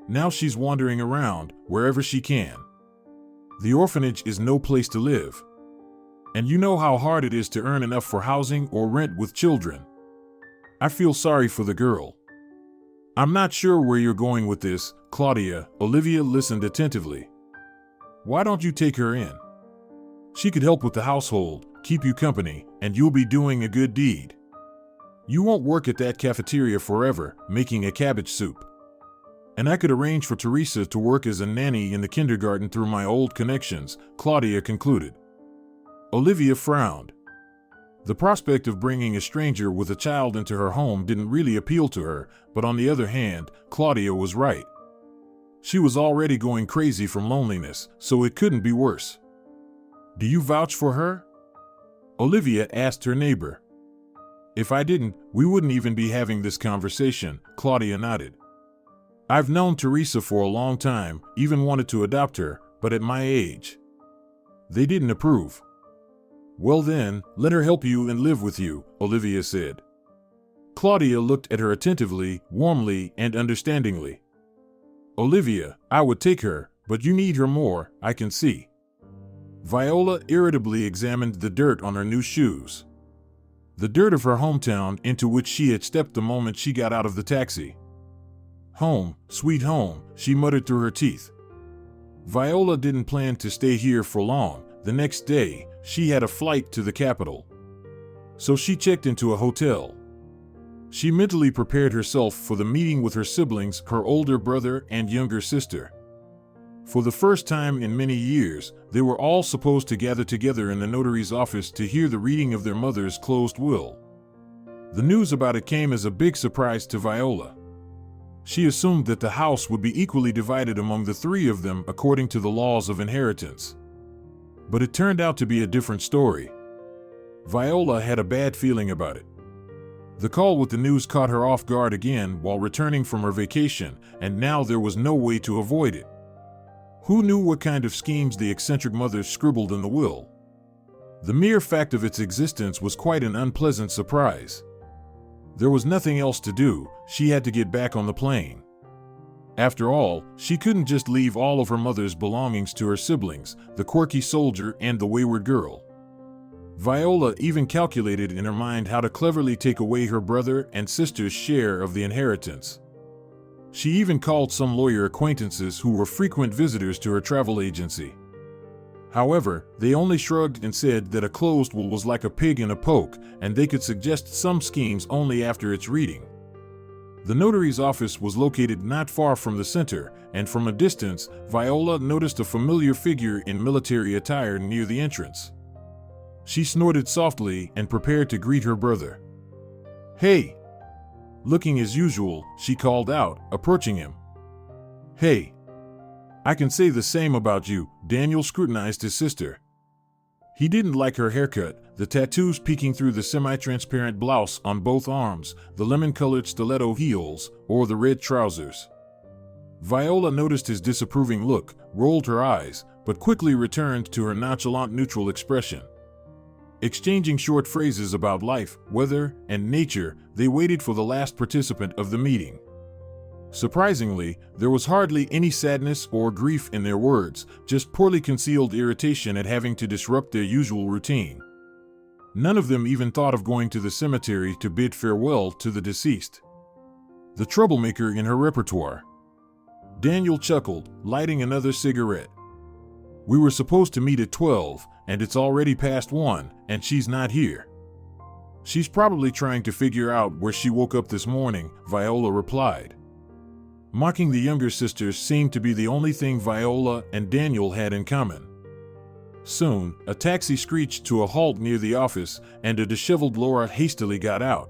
Now she's wandering around, wherever she can. The orphanage is no place to live. And you know how hard it is to earn enough for housing or rent with children. I feel sorry for the girl." "I'm not sure where you're going with this, Claudia." Olivia listened attentively. "Why don't you take her in? She could help with the household, keep you company, and you'll be doing a good deed. You won't work at that cafeteria forever, making a cabbage soup. And I could arrange for Teresa to work as a nanny in the kindergarten through my old connections," Claudia concluded. Olivia frowned. The prospect of bringing a stranger with a child into her home didn't really appeal to her, but on the other hand, Claudia was right. She was already going crazy from loneliness, so it couldn't be worse. "Do you vouch for her?" Olivia asked her neighbor. "If I didn't, we wouldn't even be having this conversation," Claudia nodded. "I've known Teresa for a long time, even wanted to adopt her, but at my age, they didn't approve." "Well then, let her help you and live with you," Olivia said. Claudia looked at her attentively, warmly, and understandingly. "Olivia, I would take her, but you need her more, I can see." Viola irritably examined the dirt on her new shoes. The dirt of her hometown into which she had stepped the moment she got out of the taxi. "Home, sweet home," she muttered through her teeth. Viola didn't plan to stay here for long. The next day, she had a flight to the capital. So she checked into a hotel. She mentally prepared herself for the meeting with her siblings, her older brother and younger sister. For the first time in many years, they were all supposed to gather together in the notary's office to hear the reading of their mother's closed will. The news about it came as a big surprise to Viola. She assumed that the house would be equally divided among the three of them according to the laws of inheritance. But it turned out to be a different story. Viola had a bad feeling about it. The call with the news caught her off guard again while returning from her vacation, and now there was no way to avoid it. Who knew what kind of schemes the eccentric mother scribbled in the will? The mere fact of its existence was quite an unpleasant surprise. There was nothing else to do, she had to get back on the plane. After all, she couldn't just leave all of her mother's belongings to her siblings, the quirky soldier and the wayward girl. Viola even calculated in her mind how to cleverly take away her brother and sister's share of the inheritance. She even called some lawyer acquaintances who were frequent visitors to her travel agency. However, they only shrugged and said that a closed will was like a pig in a poke, and they could suggest some schemes only after its reading. The notary's office was located not far from the center, and from a distance, Viola noticed a familiar figure in military attire near the entrance. She snorted softly and prepared to greet her brother. "Hey!" Looking as usual, she called out, approaching him. "Hey! I can say the same about you," Daniel scrutinized his sister. He didn't like her haircut, the tattoos peeking through the semi-transparent blouse on both arms, the lemon-colored stiletto heels, or the red trousers. Viola noticed his disapproving look, rolled her eyes, but quickly returned to her nonchalant neutral expression. Exchanging short phrases about life, weather, and nature, they waited for the last participant of the meeting. Surprisingly, there was hardly any sadness or grief in their words, just poorly concealed irritation at having to disrupt their usual routine. None of them even thought of going to the cemetery to bid farewell to the deceased. The troublemaker in her repertoire. Daniel chuckled, lighting another cigarette. "We were supposed to meet at 12, and it's already past 1, and she's not here." "She's probably trying to figure out where she woke up this morning," Viola replied. Mocking the younger sisters seemed to be the only thing Viola and Daniel had in common. Soon, a taxi screeched to a halt near the office, and a disheveled Laura hastily got out.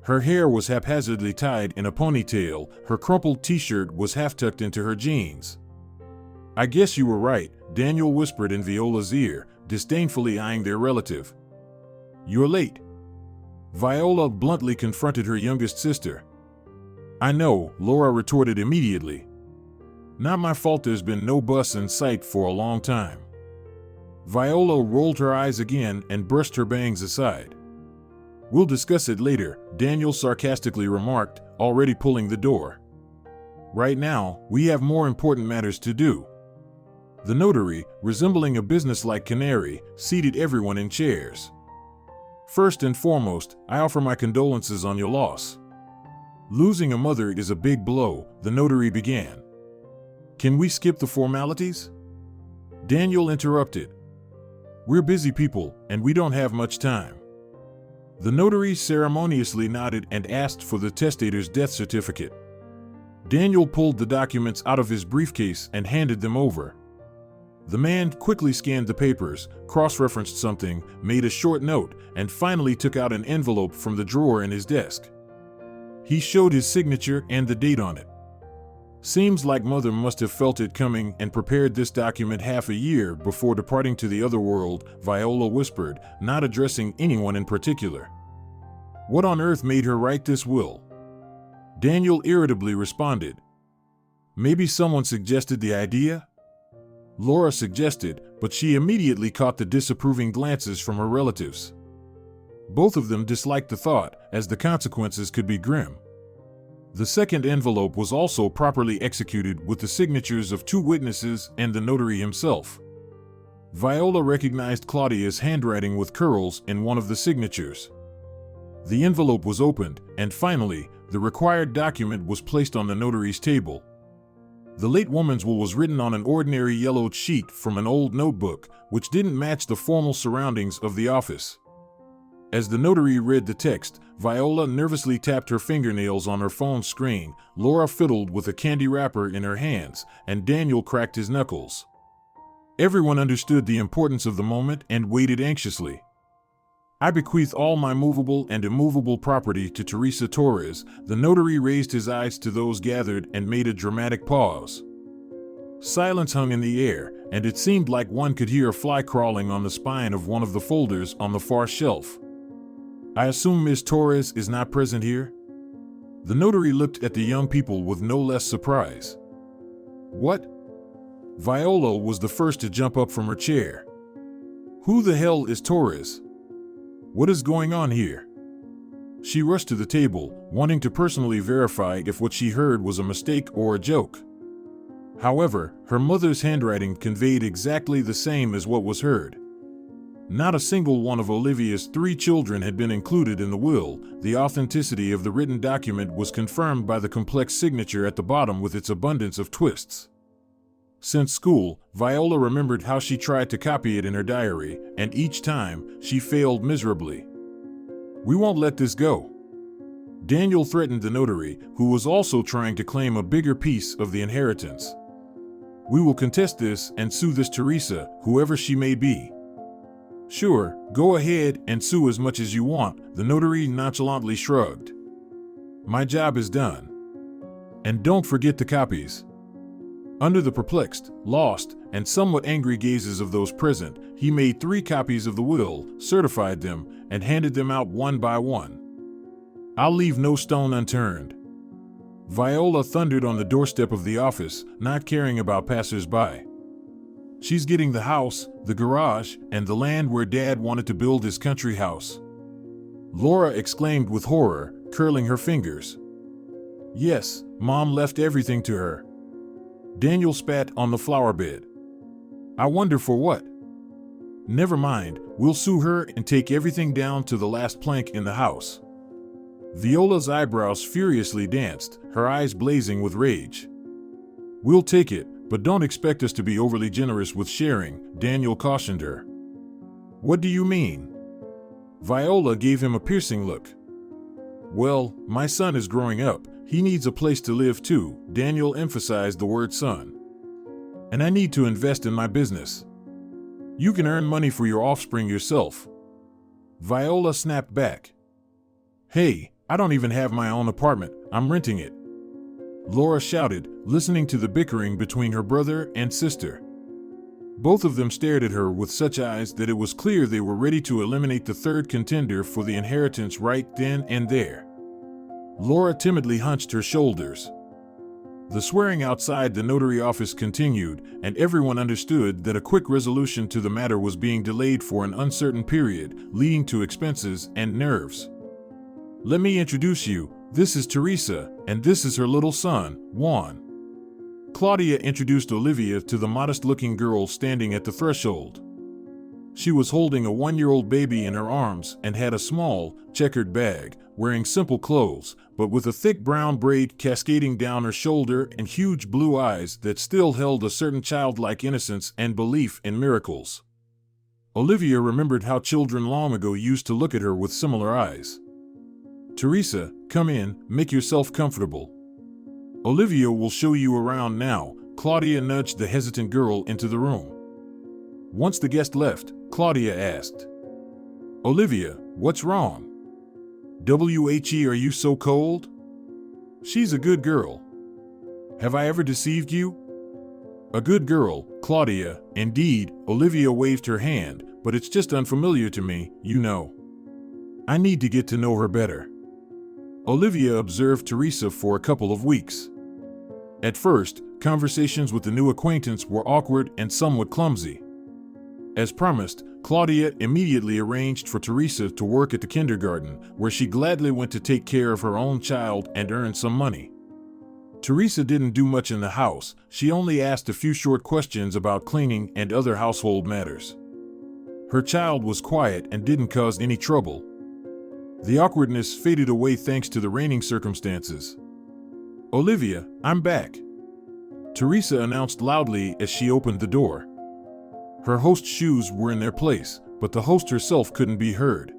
Her hair was haphazardly tied in a ponytail, her crumpled t-shirt was half tucked into her jeans. "I guess you were right," Daniel whispered in Viola's ear, disdainfully eyeing their relative. "You're late." Viola bluntly confronted her youngest sister. "I know," Laura retorted immediately. "Not my fault there's been no bus in sight for a long time." Viola rolled her eyes again and brushed her bangs aside. "We'll discuss it later," Daniel sarcastically remarked, already pulling the door. "Right now, we have more important matters to do." The notary, resembling a businesslike canary, seated everyone in chairs. "First and foremost, I offer my condolences on your loss. Losing a mother is a big blow," the notary began. "Can we skip the formalities?" Daniel interrupted. "We're busy people, and we don't have much time." The notary ceremoniously nodded and asked for the testator's death certificate. Daniel pulled the documents out of his briefcase and handed them over. The man quickly scanned the papers, cross-referenced something, made a short note, and finally took out an envelope from the drawer in his desk. He showed his signature and the date on it. "Seems like Mother must have felt it coming and prepared this document half a year before departing to the other world," Viola whispered, not addressing anyone in particular. "What on earth made her write this will?" Daniel irritably responded. "Maybe someone suggested the idea?" Laura suggested, but she immediately caught the disapproving glances from her relatives. Both of them disliked the thought, as the consequences could be grim. The second envelope was also properly executed with the signatures of 2 witnesses and the notary himself. Viola recognized Claudia's handwriting with curls in one of the signatures. The envelope was opened, and finally, the required document was placed on the notary's table. The late woman's will was written on an ordinary yellowed sheet from an old notebook, which didn't match the formal surroundings of the office. As the notary read the text, Viola nervously tapped her fingernails on her phone screen, Laura fiddled with a candy wrapper in her hands, and Daniel cracked his knuckles. Everyone understood the importance of the moment and waited anxiously. "I bequeath all my movable and immovable property to Teresa Torres." The notary raised his eyes to those gathered and made a dramatic pause. Silence hung in the air, and it seemed like one could hear a fly crawling on the spine of one of the folders on the far shelf. "I assume Ms. Torres is not present here?" The notary looked at the young people with no less surprise. "What?" Viola was the first to jump up from her chair. "Who the hell is Torres? What is going on here?" She rushed to the table, wanting to personally verify if what she heard was a mistake or a joke. However, her mother's handwriting conveyed exactly the same as what was heard. Not a single one of Olivia's 3 children had been included in the will. The authenticity of the written document was confirmed by the complex signature at the bottom with its abundance of twists. Since school, Viola remembered how she tried to copy it in her diary, and each time, she failed miserably. "We won't let this go." Daniel threatened the notary, who was also trying to claim a bigger piece of the inheritance. "We will contest this and sue this Teresa, whoever she may be." "Sure, go ahead and sue as much as you want," the notary nonchalantly shrugged. "My job is done. And don't forget the copies." Under the perplexed, lost, and somewhat angry gazes of those present, he made 3 copies of the will, certified them, and handed them out one by one. "I'll leave no stone unturned." Viola thundered on the doorstep of the office, not caring about passers-by. "She's getting the house, the garage, and the land where Dad wanted to build his country house." Laura exclaimed with horror, curling her fingers. "Yes, Mom left everything to her." Daniel spat on the flower bed. "I wonder for what?" "Never mind, we'll sue her and take everything down to the last plank in the house." Viola's eyebrows furiously danced, her eyes blazing with rage. "We'll take it, but don't expect us to be overly generous with sharing," Daniel cautioned her. "What do you mean?" Viola gave him a piercing look. "Well, my son is growing up. He needs a place to live too," Daniel emphasized the word son. "And I need to invest in my business." "You can earn money for your offspring yourself." Viola snapped back. "Hey, I don't even have my own apartment, I'm renting it." Laura shouted, listening to the bickering between her brother and sister. Both of them stared at her with such eyes that it was clear they were ready to eliminate the third contender for the inheritance right then and there. Laura timidly hunched her shoulders. The swearing outside the notary office continued, and everyone understood that a quick resolution to the matter was being delayed for an uncertain period, leading to expenses and nerves. "Let me introduce you. This is Teresa, and this is her little son, Juan." Claudia introduced Olivia to the modest-looking girl standing at the threshold. She was holding a 1-year-old baby in her arms and had a small, checkered bag, wearing simple clothes, but with a thick brown braid cascading down her shoulder and huge blue eyes that still held a certain childlike innocence and belief in miracles. Olivia remembered how children long ago used to look at her with similar eyes. "Teresa, come in, make yourself comfortable. Olivia will show you around now." Claudia nudged the hesitant girl into the room. Once the guest left, Claudia asked, "Olivia, what's wrong? Are you so cold?" "She's a good girl." "Have I ever deceived you?" "A good girl, Claudia, indeed." Olivia waved her hand, "but it's just unfamiliar to me, you know. I need to get to know her better." Olivia observed Teresa for a couple of weeks. At first, conversations with the new acquaintance were awkward and somewhat clumsy. As promised, Claudia immediately arranged for Teresa to work at the kindergarten, where she gladly went to take care of her own child and earn some money. Teresa didn't do much in the house. She only asked a few short questions about cleaning and other household matters. Her child was quiet and didn't cause any trouble. The awkwardness faded away thanks to the reigning circumstances. "Olivia, I'm back," Teresa announced loudly as she opened the door. Her host's shoes were in their place, but the host herself couldn't be heard.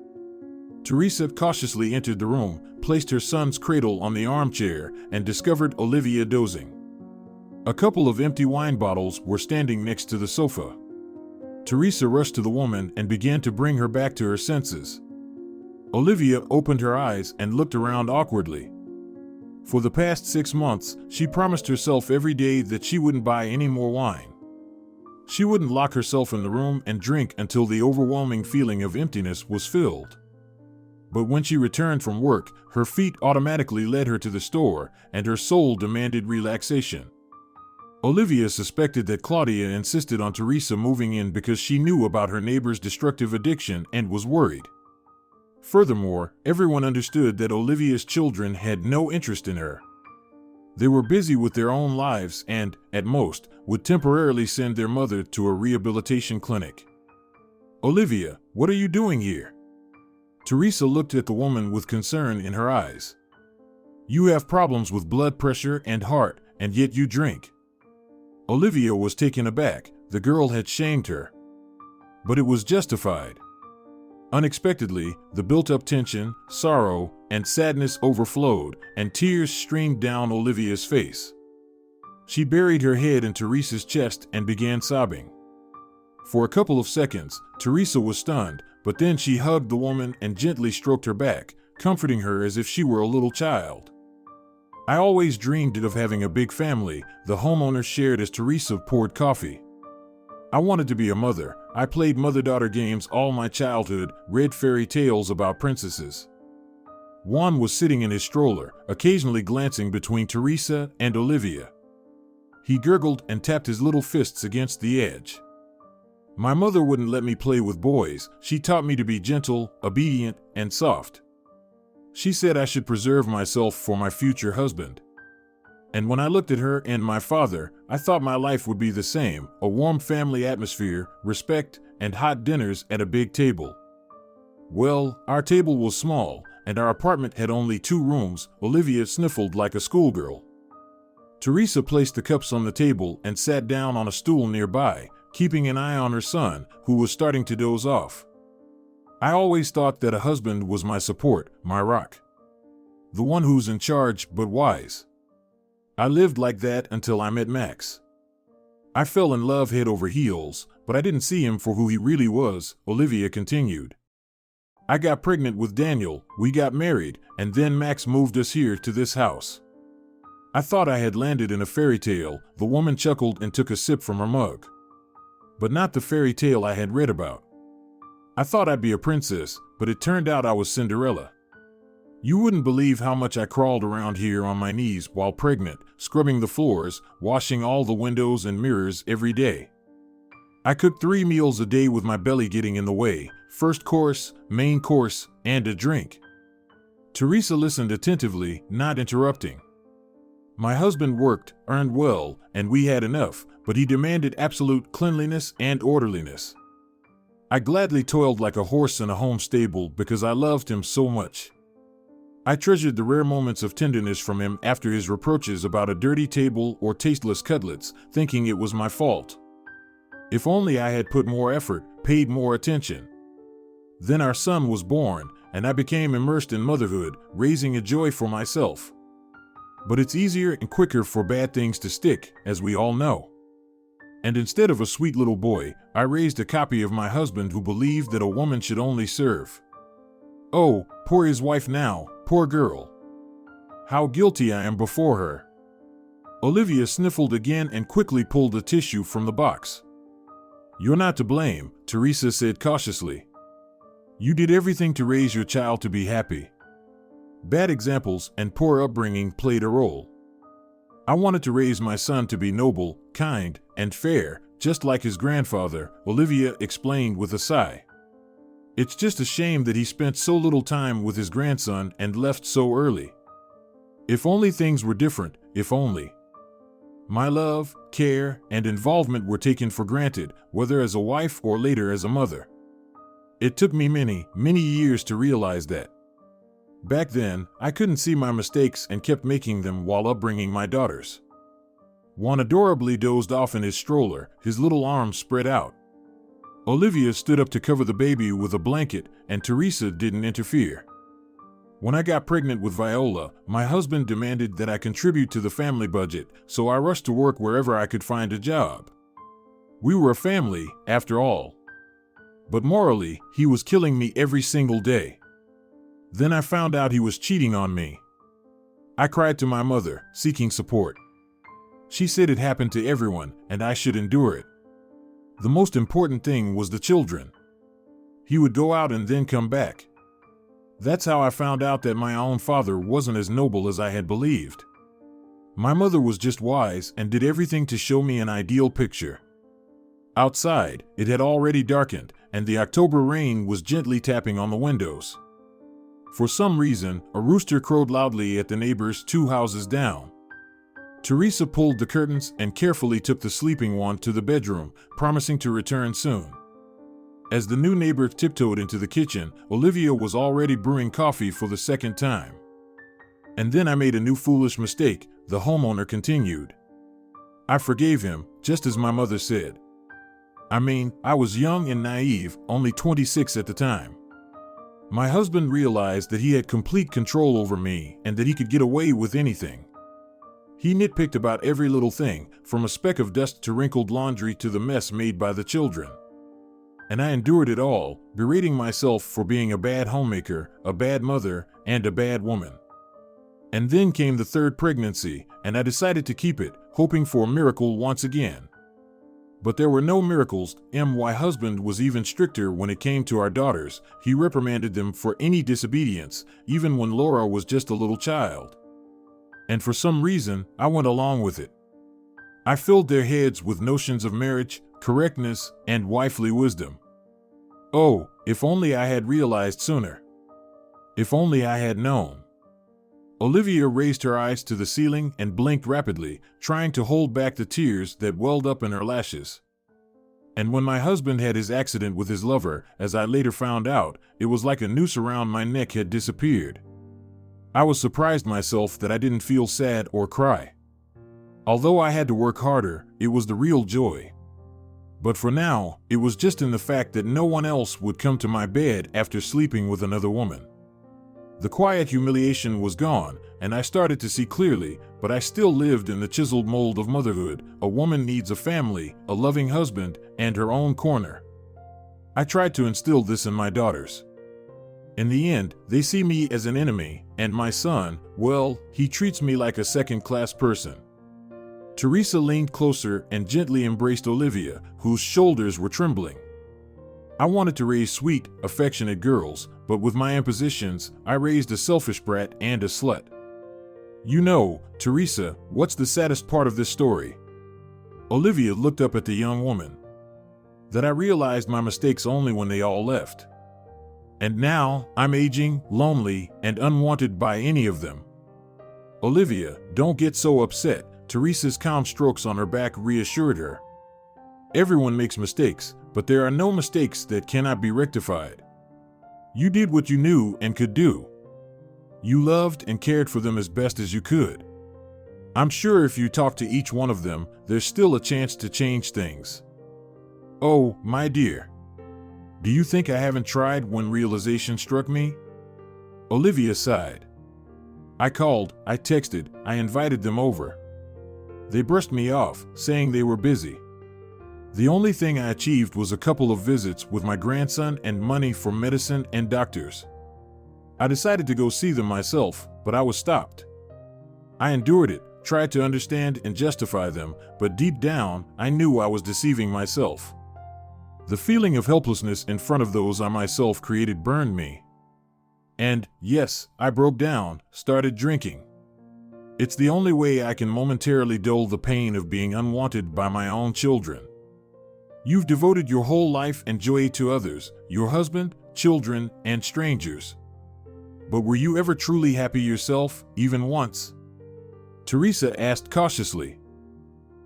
Teresa cautiously entered the room, placed her son's cradle on the armchair, and discovered Olivia dozing. A couple of empty wine bottles were standing next to the sofa. Teresa rushed to the woman and began to bring her back to her senses. Olivia opened her eyes and looked around awkwardly. For the past 6 months, she promised herself every day that she wouldn't buy any more wine. She wouldn't lock herself in the room and drink until the overwhelming feeling of emptiness was filled. But when she returned from work, her feet automatically led her to the store, and her soul demanded relaxation. Olivia suspected that Claudia insisted on Teresa moving in because she knew about her neighbor's destructive addiction and was worried. Furthermore, everyone understood that Olivia's children had no interest in her. They were busy with their own lives and, at most, would temporarily send their mother to a rehabilitation clinic. "Olivia, what are you doing here?" Teresa looked at the woman with concern in her eyes. "You have problems with blood pressure and heart, and yet you drink." Olivia was taken aback. The girl had shamed her. But it was justified. Unexpectedly, the built-up tension, sorrow, and sadness overflowed, and tears streamed down Olivia's face. She buried her head in Teresa's chest and began sobbing. For a couple of seconds, Teresa was stunned, but then she hugged the woman and gently stroked her back, comforting her as if she were a little child. "I always dreamed of having a big family," the homeowner shared as Teresa poured coffee. "I wanted to be a mother. I played mother-daughter games all my childhood, read fairy tales about princesses." Juan was sitting in his stroller, occasionally glancing between Teresa and Olivia. He gurgled and tapped his little fists against the edge. "My mother wouldn't let me play with boys. She taught me to be gentle, obedient, and soft. She said I should preserve myself for my future husband. And when I looked at her and my father, I thought my life would be the same, a warm family atmosphere, respect, and hot dinners at a big table. Well, our table was small, and our apartment had only 2 rooms," Olivia sniffled like a schoolgirl. Teresa placed the cups on the table and sat down on a stool nearby, keeping an eye on her son, who was starting to doze off. "I always thought that a husband was my support, my rock. The one who's in charge but wise. I lived like that until I met Max. I fell in love head over heels, but I didn't see him for who he really was," Olivia continued. "I got pregnant with Daniel, we got married, and then Max moved us here to this house. I thought I had landed in a fairy tale," the woman chuckled and took a sip from her mug. "But not the fairy tale I had read about. I thought I'd be a princess, but it turned out I was Cinderella. You wouldn't believe how much I crawled around here on my knees while pregnant, scrubbing the floors, washing all the windows and mirrors every day. I cooked 3 meals a day with my belly getting in the way, first course, main course, and a drink." Teresa listened attentively, not interrupting. "My husband worked, earned well, and we had enough, but he demanded absolute cleanliness and orderliness. I gladly toiled like a horse in a home stable because I loved him so much. I treasured the rare moments of tenderness from him after his reproaches about a dirty table or tasteless cutlets, thinking it was my fault. If only I had put more effort, paid more attention. Then our son was born, and I became immersed in motherhood, raising a joy for myself. But it's easier and quicker for bad things to stick, as we all know. And instead of a sweet little boy, I raised a copy of my husband who believed that a woman should only serve. Oh, poor his wife now, poor girl. How guilty I am before her." Olivia sniffled again and quickly pulled a tissue from the box. "You're not to blame," Teresa said cautiously. "You did everything to raise your child to be happy. Bad examples and poor upbringing played a role. I wanted to raise my son to be noble, kind, and fair, just like his grandfather," Olivia explained with a sigh. "It's just a shame that he spent so little time with his grandson and left so early. If only things were different, if only. My love, care, and involvement were taken for granted, whether as a wife or later as a mother. It took me many, many years to realize that. Back then, I couldn't see my mistakes and kept making them while upbringing my daughters." Juan adorably dozed off in his stroller, his little arms spread out. Olivia stood up to cover the baby with a blanket, and Teresa didn't interfere. "When I got pregnant with Viola, my husband demanded that I contribute to the family budget, so I rushed to work wherever I could find a job. We were a family, after all. But morally, he was killing me every single day. Then I found out he was cheating on me. I cried to my mother, seeking support. She said it happened to everyone, and I should endure it. The most important thing was the children. He would go out and then come back. That's how I found out that my own father wasn't as noble as I had believed. My mother was just wise and did everything to show me an ideal picture. Outside, it had already darkened, and the October rain was gently tapping on the windows. For some reason, a rooster crowed loudly at the neighbors 2 houses down. Teresa pulled the curtains and carefully took the sleeping wand to the bedroom, promising to return soon. As the new neighbor tiptoed into the kitchen, Olivia was already brewing coffee for the second time. "And then I made a new foolish mistake," the homeowner continued. "I forgave him, just as my mother said. I mean, I was young and naive, only 26 at the time. My husband realized that he had complete control over me and that he could get away with anything. He nitpicked about every little thing, from a speck of dust to wrinkled laundry to the mess made by the children. And I endured it all, berating myself for being a bad homemaker, a bad mother, and a bad woman. And then came the 3rd pregnancy, and I decided to keep it, hoping for a miracle once again. But there were no miracles. My husband was even stricter when it came to our daughters. He reprimanded them for any disobedience, even when Laura was just a little child. And for some reason, I went along with it. I filled their heads with notions of marriage, correctness, and wifely wisdom. Oh, if only I had realized sooner. If only I had known." Olivia raised her eyes to the ceiling and blinked rapidly, trying to hold back the tears that welled up in her lashes. "And when my husband had his accident with his lover, as I later found out, it was like a noose around my neck had disappeared. I was surprised myself that I didn't feel sad or cry. Although I had to work harder, it was the real joy. But for now, it was just in the fact that no one else would come to my bed after sleeping with another woman. The quiet humiliation was gone, and I started to see clearly, but I still lived in the chiseled mold of motherhood. A woman needs a family, a loving husband, and her own corner. I tried to instill this in my daughters. In the end, they see me as an enemy, and my son, well, he treats me like a second-class person." Teresa leaned closer and gently embraced Olivia, whose shoulders were trembling. "I wanted to raise sweet, affectionate girls, but with my impositions, I raised a selfish brat and a slut. You know, Teresa, what's the saddest part of this story?" Olivia looked up at the young woman. "That I realized my mistakes only when they all left. And now, I'm aging, lonely, and unwanted by any of them." "Olivia, don't get so upset," Teresa's calm strokes on her back reassured her. "Everyone makes mistakes, but there are no mistakes that cannot be rectified. You did what you knew and could do. You loved and cared for them as best as you could. I'm sure if you talk to each one of them, there's still a chance to change things. Oh, my dear. Do you think I haven't tried when realization struck me?" Olivia sighed. "I called, I texted, I invited them over. They brushed me off, saying they were busy. The only thing I achieved was a couple of visits with my grandson and money for medicine and doctors. I decided to go see them myself, but I was stopped. I endured it, tried to understand and justify them, but deep down, I knew I was deceiving myself. The feeling of helplessness in front of those I myself created burned me. And, yes, I broke down, started drinking. It's the only way I can momentarily dull the pain of being unwanted by my own children. You've devoted your whole life and joy to others, your husband, children, and strangers. But were you ever truly happy yourself, even once?" Teresa asked cautiously.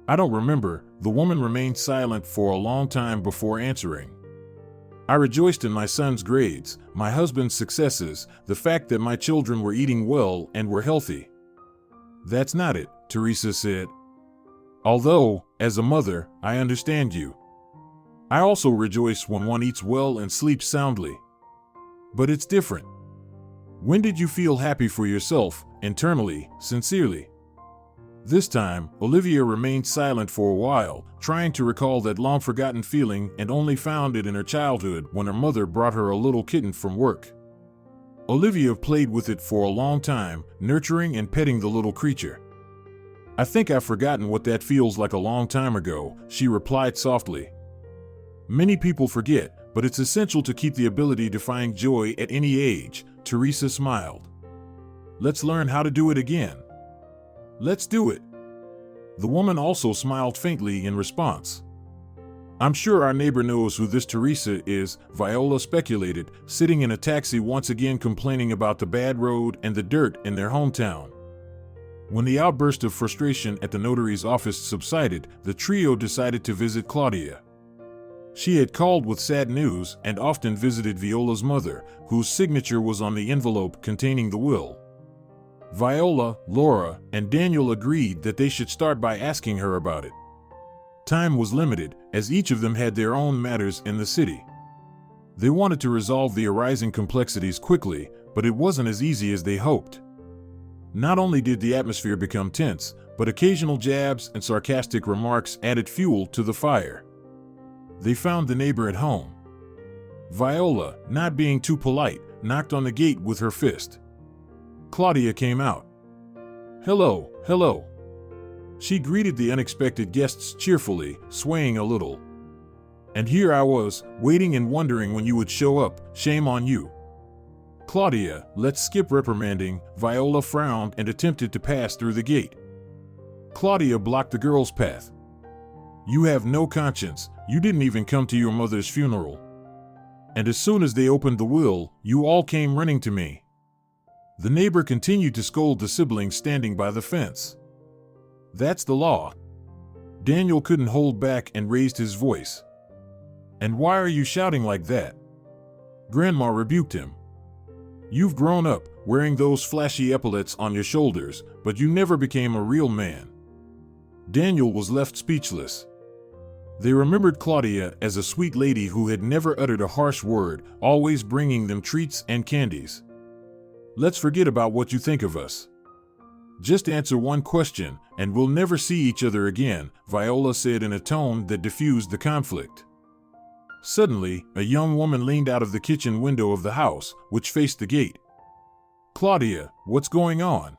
"I don't remember." The woman remained silent for a long time before answering. "I rejoiced in my son's grades, my husband's successes, the fact that my children were eating well and were healthy." "That's not it," Teresa said. "Although, as a mother, I understand you. I also rejoice when one eats well and sleeps soundly. But it's different. When did you feel happy for yourself, internally, sincerely?" This time, Olivia remained silent for a while, trying to recall that long-forgotten feeling, and only found it in her childhood when her mother brought her a little kitten from work. Olivia played with it for a long time, nurturing and petting the little creature. "I think I've forgotten what that feels like a long time ago," she replied softly. "Many people forget, but it's essential to keep the ability to find joy at any age," Teresa smiled. "Let's learn how to do it again. Let's do it." The woman also smiled faintly in response. I'm sure our neighbor knows who this Teresa is, Viola speculated, sitting in a taxi once again complaining about the bad road and the dirt in their hometown. When the outburst of frustration at the notary's office subsided, the trio decided to visit Claudia. She had called with sad news and often visited Viola's mother, whose signature was on the envelope containing the will. Viola, Laura, and Daniel agreed that they should start by asking her about it. Time was limited, as each of them had their own matters in the city. They wanted to resolve the arising complexities quickly, but it wasn't as easy as they hoped. Not only did the atmosphere become tense, but occasional jabs and sarcastic remarks added fuel to the fire. They found the neighbor at home. Viola, not being too polite, knocked on the gate with her fist. Claudia came out. "Hello, hello." She greeted the unexpected guests cheerfully, swaying a little. "And here I was, waiting and wondering when you would show up. Shame on you." "Claudia, let's skip reprimanding." Viola frowned and attempted to pass through the gate. Claudia blocked the girl's path. "You have no conscience. You didn't even come to your mother's funeral. And as soon as they opened the will, you all came running to me." The neighbor continued to scold the siblings standing by the fence. "That's the law." Daniel couldn't hold back and raised his voice. "And why are you shouting like that?" Grandma rebuked him. "You've grown up, wearing those flashy epaulets on your shoulders, but you never became a real man." Daniel was left speechless. They remembered Claudia as a sweet lady who had never uttered a harsh word, always bringing them treats and candies. "Let's forget about what you think of us. Just answer one question, and we'll never see each other again," Viola said in a tone that diffused the conflict. Suddenly, a young woman leaned out of the kitchen window of the house, which faced the gate. "Claudia, what's going on?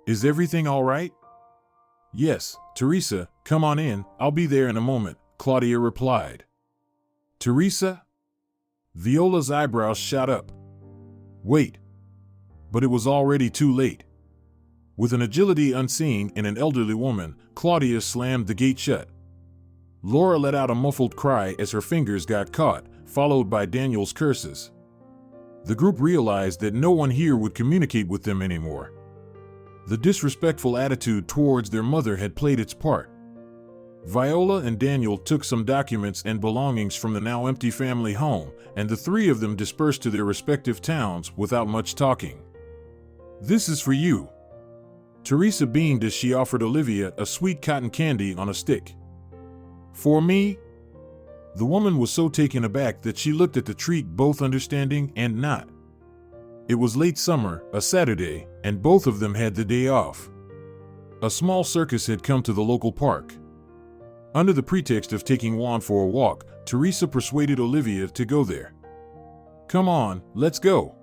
Is everything all right?" "Yes, Teresa, come on in, I'll be there in a moment," Claudia replied. "Teresa?" Viola's eyebrows shot up. "Wait." But it was already too late. With an agility unseen in an elderly woman, Claudia slammed the gate shut. Laura let out a muffled cry as her fingers got caught, followed by Daniel's curses. The group realized that no one here would communicate with them anymore. The disrespectful attitude towards their mother had played its part. Viola and Daniel took some documents and belongings from the now empty family home, and the three of them dispersed to their respective towns without much talking. "This is for you." Teresa beamed as she offered Olivia a sweet cotton candy on a stick. "For me?" The woman was so taken aback that she looked at the treat, both understanding and not. It was late summer, a Saturday, and both of them had the day off. A small circus had come to the local park. Under the pretext of taking Juan for a walk, Teresa persuaded Olivia to go there. "Come on, let's go."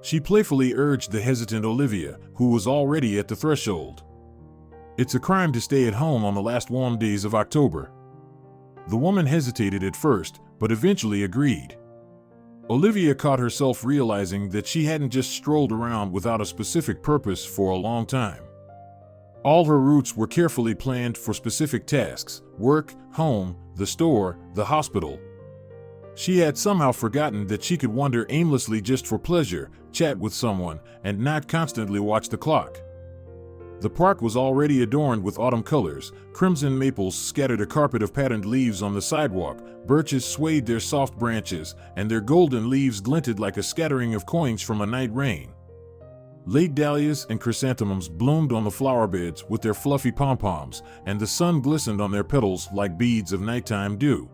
She playfully urged the hesitant Olivia, who was already at the threshold. "It's a crime to stay at home on the last warm days of October." The woman hesitated at first, but eventually agreed. Olivia caught herself realizing that she hadn't just strolled around without a specific purpose for a long time. All her routes were carefully planned for specific tasks: work, home, the store, the hospital. She had somehow forgotten that she could wander aimlessly just for pleasure, chat with someone, and not constantly watch the clock. The park was already adorned with autumn colors. Crimson maples scattered a carpet of patterned leaves on the sidewalk, birches swayed their soft branches, and their golden leaves glinted like a scattering of coins from a night rain. Late dahlias and chrysanthemums bloomed on the flower beds with their fluffy pom-poms, and the sun glistened on their petals like beads of nighttime dew.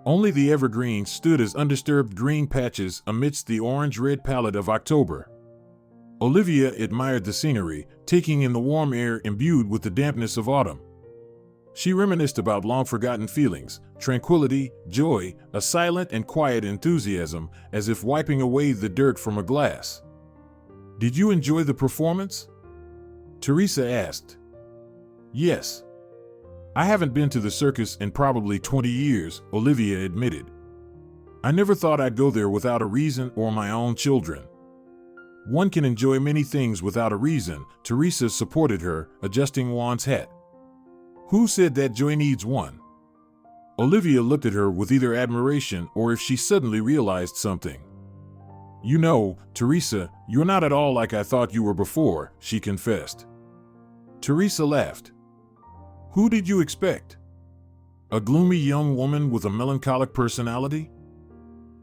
Only the evergreens stood as undisturbed green patches amidst the orange-red palette of October. Olivia admired the scenery, taking in the warm air imbued with the dampness of autumn. She reminisced about long-forgotten feelings, tranquility, joy, a silent and quiet enthusiasm, as if wiping away the dirt from a glass. "Did you enjoy the performance?" Teresa asked. "Yes. I haven't been to the circus in probably 20 years, Olivia admitted. "I never thought I'd go there without a reason or my own children." "One can enjoy many things without a reason," Teresa supported her, adjusting Juan's hat. "Who said that joy needs one?" Olivia looked at her with either admiration or if she suddenly realized something. "You know, Teresa, you're not at all like I thought you were before," she confessed. Teresa laughed. "Who did you expect? A gloomy young woman with a melancholic personality?"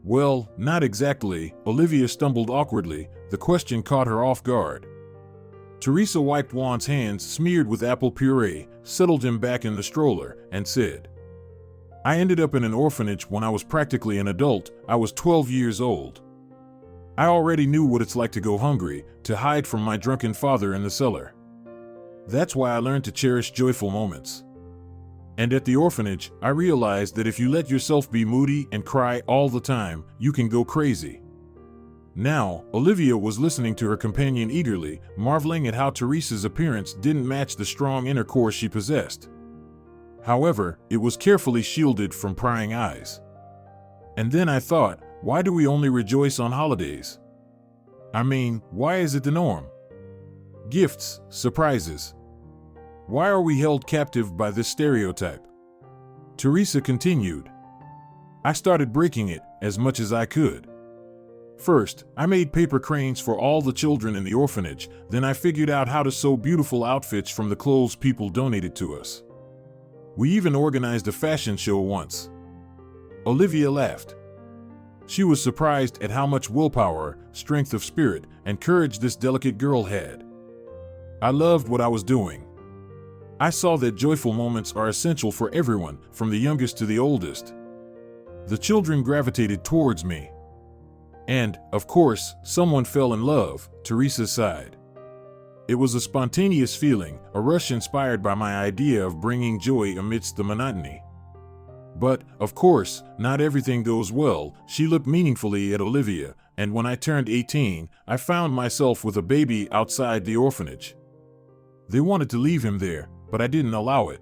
"Well, not exactly." Olivia stumbled awkwardly. The question caught her off guard. Teresa wiped Juan's hands smeared with apple puree, settled him back in the stroller, and said, "I ended up in an orphanage when I was practically an adult. I was 12 years old. I already knew what it's like to go hungry, to hide from my drunken father in the cellar. That's why I learned to cherish joyful moments. And at the orphanage, I realized that if you let yourself be moody and cry all the time, you can go crazy." Now, Olivia was listening to her companion eagerly, marveling at how Teresa's appearance didn't match the strong inner core she possessed. However, it was carefully shielded from prying eyes. "And then I thought, why do we only rejoice on holidays? I mean, why is it the norm? Gifts, surprises. Why are we held captive by this stereotype?" Teresa continued, "I started breaking it as much as I could. First, I made paper cranes for all the children in the orphanage, then I figured out how to sew beautiful outfits from the clothes people donated to us. We even organized a fashion show once." Olivia laughed. She was surprised at how much willpower, strength of spirit, and courage this delicate girl had. "I loved what I was doing. I saw that joyful moments are essential for everyone, from the youngest to the oldest. The children gravitated towards me. And, of course, someone fell in love," Teresa sighed. "It was a spontaneous feeling, a rush inspired by my idea of bringing joy amidst the monotony. But, of course, not everything goes well." She looked meaningfully at Olivia, "and when I turned 18, I found myself with a baby outside the orphanage. They wanted to leave him there, but I didn't allow it.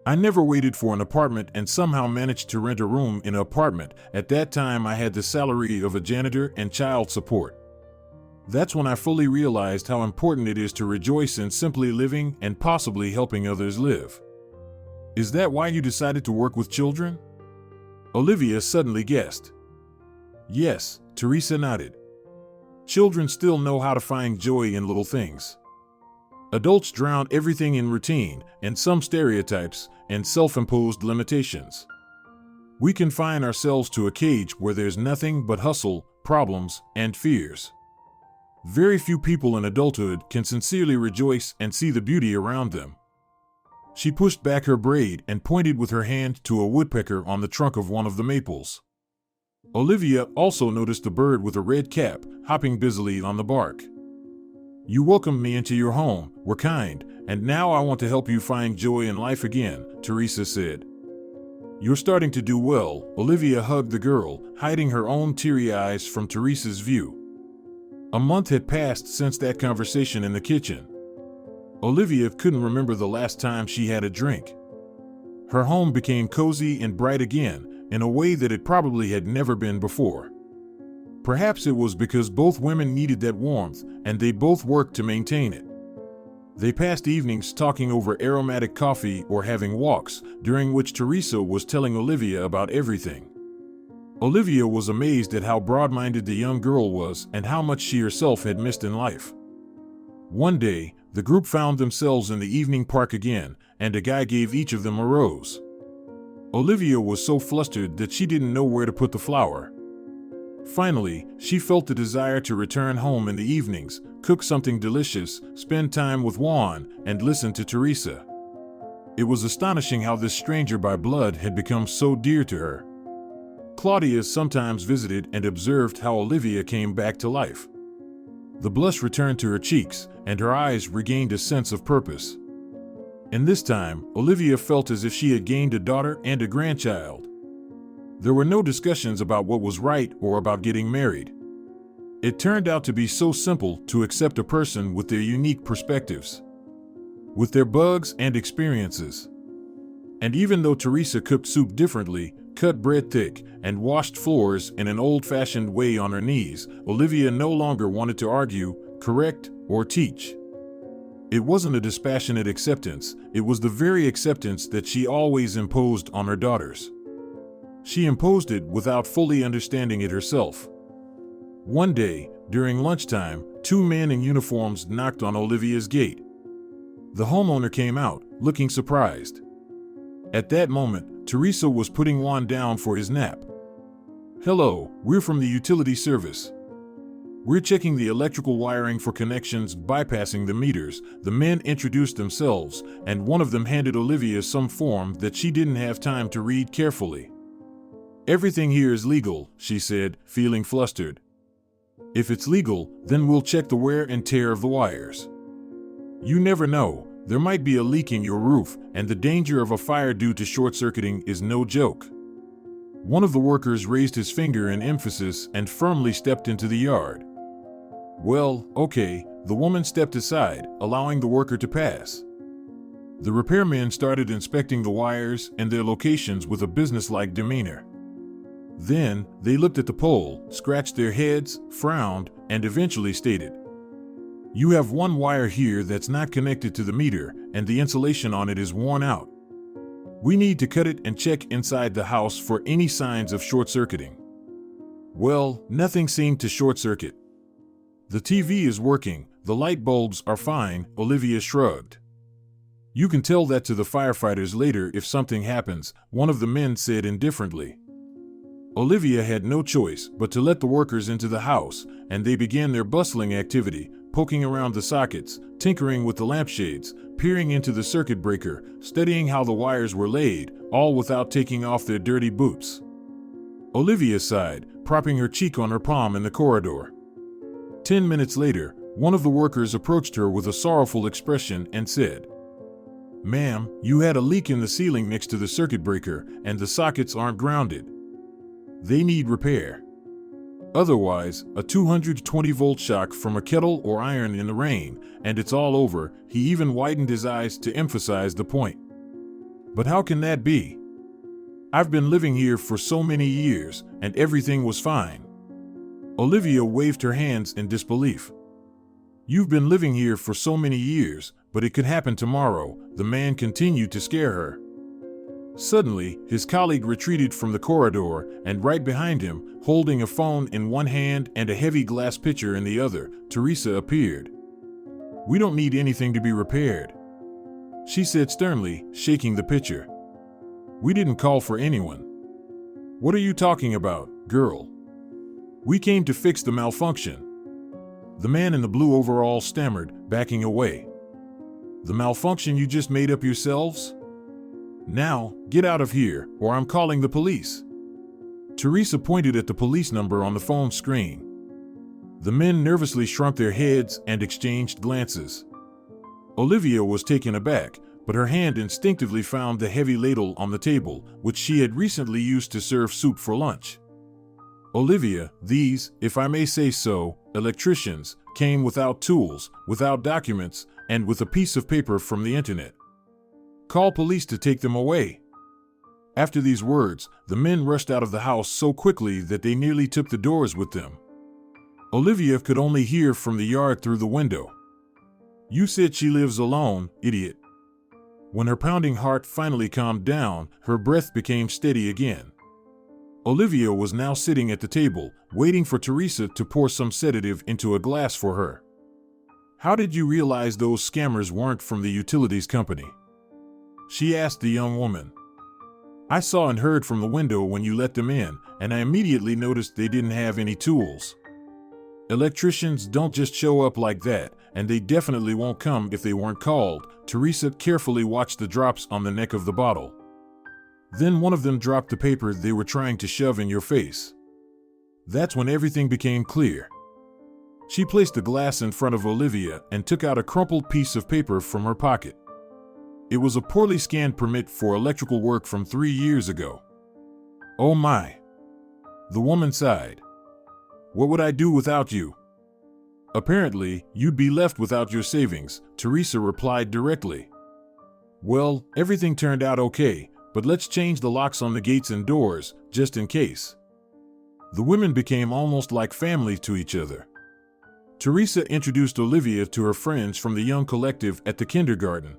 I never waited for an apartment and somehow managed to rent a room in an apartment. At that time, I had the salary of a janitor and child support. That's when I fully realized how important it is to rejoice in simply living and possibly helping others live." "Is that why you decided to work with children?" Olivia suddenly guessed. "Yes," Teresa nodded. "Children still know how to find joy in little things. Adults drown everything in routine, and some stereotypes, and self-imposed limitations. We confine ourselves to a cage where there's nothing but hustle, problems, and fears. Very few people in adulthood can sincerely rejoice and see the beauty around them." She pushed back her braid and pointed with her hand to a woodpecker on the trunk of one of the maples. Olivia also noticed a bird with a red cap, hopping busily on the bark. "You welcomed me into your home, were kind, and now I want to help you find joy in life again," Teresa said. "You're starting to do well." Olivia hugged the girl, hiding her own teary eyes from Teresa's view. A month had passed since that conversation in the kitchen. Olivia couldn't remember the last time she had a drink. Her home became cozy and bright again, in a way that it probably had never been before. Perhaps it was because both women needed that warmth, and they both worked to maintain it. They passed evenings talking over aromatic coffee or having walks, during which Teresa was telling Olivia about everything. Olivia was amazed at how broad-minded the young girl was and how much she herself had missed in life. One day, the group found themselves in the evening park again, and a guy gave each of them a rose. Olivia was so flustered that she didn't know where to put the flower. Finally, she felt the desire to return home in the evenings, cook something delicious, spend time with Juan, and listen to Teresa. It was astonishing how this stranger by blood had become so dear to her. Claudia sometimes visited and observed how Olivia came back to life. The blush returned to her cheeks, and her eyes regained a sense of purpose. And this time, Olivia felt as if she had gained a daughter and a grandchild. There were no discussions about what was right or about getting married. It turned out to be so simple to accept a person with their unique perspectives, with their bugs and experiences. And even though Teresa cooked soup differently, cut bread thick, and washed floors in an old-fashioned way on her knees, Olivia no longer wanted to argue, correct, or teach. It wasn't a dispassionate acceptance, it was the very acceptance that she always imposed on her daughters. She imposed it without fully understanding it herself. One day, during lunchtime, two men in uniforms knocked on Olivia's gate. The homeowner came out, looking surprised. At that moment, Teresa was putting Juan down for his nap. "Hello, we're from the utility service. We're checking the electrical wiring for connections bypassing the meters." The men introduced themselves, and one of them handed Olivia some form that she didn't have time to read carefully. "Everything here is legal," she said, feeling flustered. "If it's legal, then we'll check the wear and tear of the wires. You never know, there might be a leak in your roof, and the danger of a fire due to short-circuiting is no joke." One of the workers raised his finger in emphasis and firmly stepped into the yard. "Well, okay," the woman stepped aside, allowing the worker to pass. The repairmen started inspecting the wires and their locations with a businesslike demeanor. Then, they looked at the pole, scratched their heads, frowned, and eventually stated, "You have one wire here that's not connected to the meter, and the insulation on it is worn out. We need to cut it and check inside the house for any signs of short-circuiting." Well, nothing seemed to short-circuit. "The TV is working, the light bulbs are fine," Olivia shrugged. "You can tell that to the firefighters later if something happens," one of the men said indifferently. Olivia had no choice but to let the workers into the house, and they began their bustling activity, poking around the sockets, tinkering with the lampshades, peering into the circuit breaker, studying how the wires were laid, all without taking off their dirty boots. Olivia sighed, propping her cheek on her palm in the corridor. 10 minutes later, one of the workers approached her with a sorrowful expression and said, "Ma'am, you had a leak in the ceiling next to the circuit breaker, and the sockets aren't grounded. They need repair. Otherwise, a 220-volt shock from a kettle or iron in the rain, and it's all over." He even widened his eyes to emphasize the point. "But how can that be? I've been living here for so many years, and everything was fine." Olivia waved her hands in disbelief. "You've been living here for so many years, but it could happen tomorrow," the man continued to scare her. Suddenly, his colleague retreated from the corridor, and right behind him, holding a phone in one hand and a heavy glass pitcher in the other, Teresa appeared. "We don't need anything to be repaired," she said sternly, shaking the pitcher. "We didn't call for anyone." "What are you talking about, girl? We came to fix the malfunction." The man in the blue overall stammered, backing away. "The malfunction you just made up yourselves? Now, get out of here, or I'm calling the police." Teresa pointed at the police number on the phone screen. The men nervously shrunk their heads and exchanged glances. Olivia was taken aback, but her hand instinctively found the heavy ladle on the table, which she had recently used to serve soup for lunch. "Olivia, these, if I may say so, electricians, came without tools, without documents, and with a piece of paper from the internet. Call police to take them away." After these words, the men rushed out of the house so quickly that they nearly took the doors with them. Olivia could only hear from the yard through the window, "You said she lives alone, idiot." When her pounding heart finally calmed down, her breath became steady again. Olivia was now sitting at the table, waiting for Teresa to pour some sedative into a glass for her. "How did you realize those scammers weren't from the utilities company?" she asked the young woman. "I saw and heard from the window when you let them in, and I immediately noticed they didn't have any tools. Electricians don't just show up like that, and they definitely won't come if they weren't called." Teresa carefully watched the drops on the neck of the bottle. "Then one of them dropped the paper they were trying to shove in your face. That's when everything became clear." She placed the glass in front of Olivia and took out a crumpled piece of paper from her pocket. It was a poorly scanned permit for electrical work from 3 years ago. "Oh my," the woman sighed. "What would I do without you?" "Apparently, you'd be left without your savings," Teresa replied directly. "Well, everything turned out okay, but let's change the locks on the gates and doors, just in case." The women became almost like family to each other. Teresa introduced Olivia to her friends from the young collective at the kindergarten.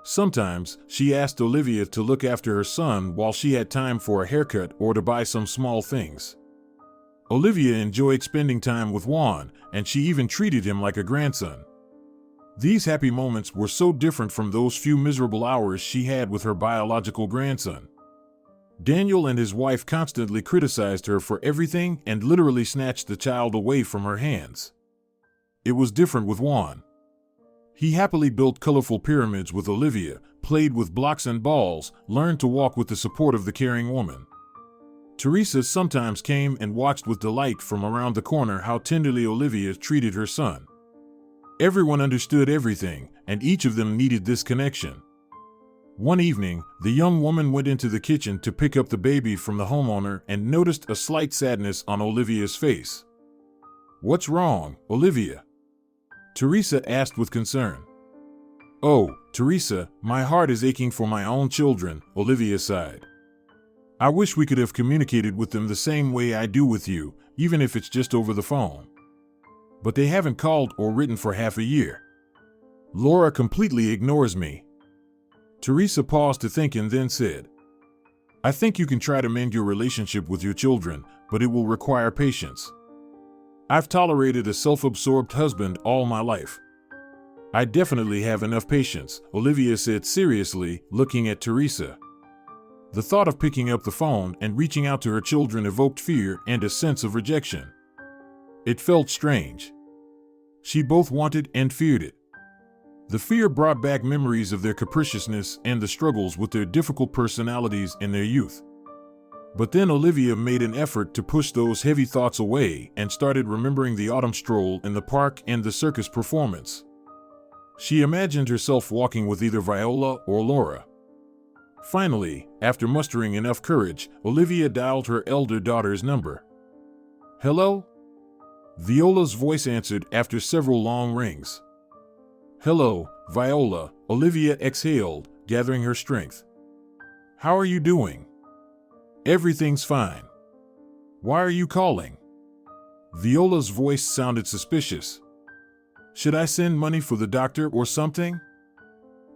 Sometimes, she asked Olivia to look after her son while she had time for a haircut or to buy some small things. Olivia enjoyed spending time with Juan, and she even treated him like a grandson. These happy moments were so different from those few miserable hours she had with her biological grandson. Daniel and his wife constantly criticized her for everything and literally snatched the child away from her hands. It was different with Juan. He happily built colorful pyramids with Olivia, played with blocks and balls, learned to walk with the support of the caring woman. Teresa sometimes came and watched with delight from around the corner how tenderly Olivia treated her son. Everyone understood everything, and each of them needed this connection. One evening, the young woman went into the kitchen to pick up the baby from the homeowner and noticed a slight sadness on Olivia's face. "What's wrong, Olivia?" Teresa asked with concern. "Oh, Teresa, my heart is aching for my own children," Olivia sighed. "I wish we could have communicated with them the same way I do with you, even if it's just over the phone. But they haven't called or written for half a year. Laura completely ignores me." Teresa paused to think and then said, "I think you can try to mend your relationship with your children, but it will require patience. I've tolerated a self-absorbed husband all my life. I definitely have enough patience," Olivia said seriously, looking at Teresa. The thought of picking up the phone and reaching out to her children evoked fear and a sense of rejection. It felt strange. She both wanted and feared it. The fear brought back memories of their capriciousness and the struggles with their difficult personalities in their youth. But then Olivia made an effort to push those heavy thoughts away and started remembering the autumn stroll in the park and the circus performance. She imagined herself walking with either Viola or Laura. Finally, after mustering enough courage, Olivia dialed her elder daughter's number. "Hello?" Viola's voice answered after several long rings. "Hello, Viola," Olivia exhaled, gathering her strength. "How are you doing?" "Everything's fine." "Why are you calling?" Viola's voice sounded suspicious. "Should I send money for the doctor or something?"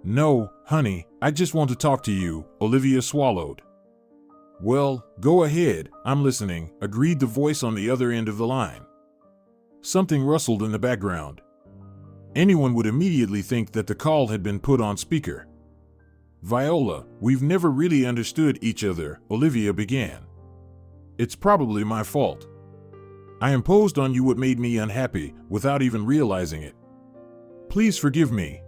"No, honey, I just want to talk to you," Olivia swallowed. "Well, go ahead, I'm listening," agreed the voice on the other end of the line. Something rustled in the background. Anyone would immediately think that the call had been put on speaker. "Viola, we've never really understood each other," Olivia began. "It's probably my fault. I imposed on you what made me unhappy without even realizing it. Please forgive me.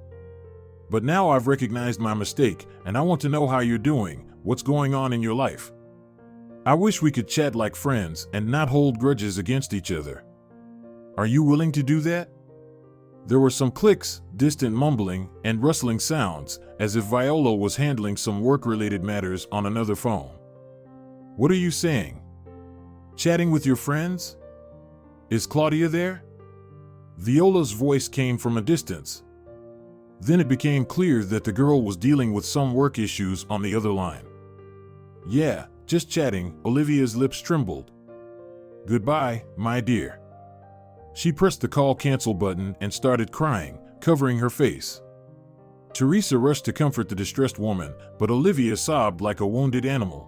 But now I've recognized my mistake, and I want to know how you're doing, what's going on in your life. I wish we could chat like friends and not hold grudges against each other. Are you willing to do that?" There were some clicks, distant mumbling, and rustling sounds, as if Viola was handling some work-related matters on another phone. "What are you saying? Chatting with your friends? Is Claudia there?" Viola's voice came from a distance. Then it became clear that the girl was dealing with some work issues on the other line. "Yeah, just chatting," Olivia's lips trembled. "Goodbye, my dear." She pressed the call cancel button and started crying, covering her face. Teresa rushed to comfort the distressed woman, but Olivia sobbed like a wounded animal.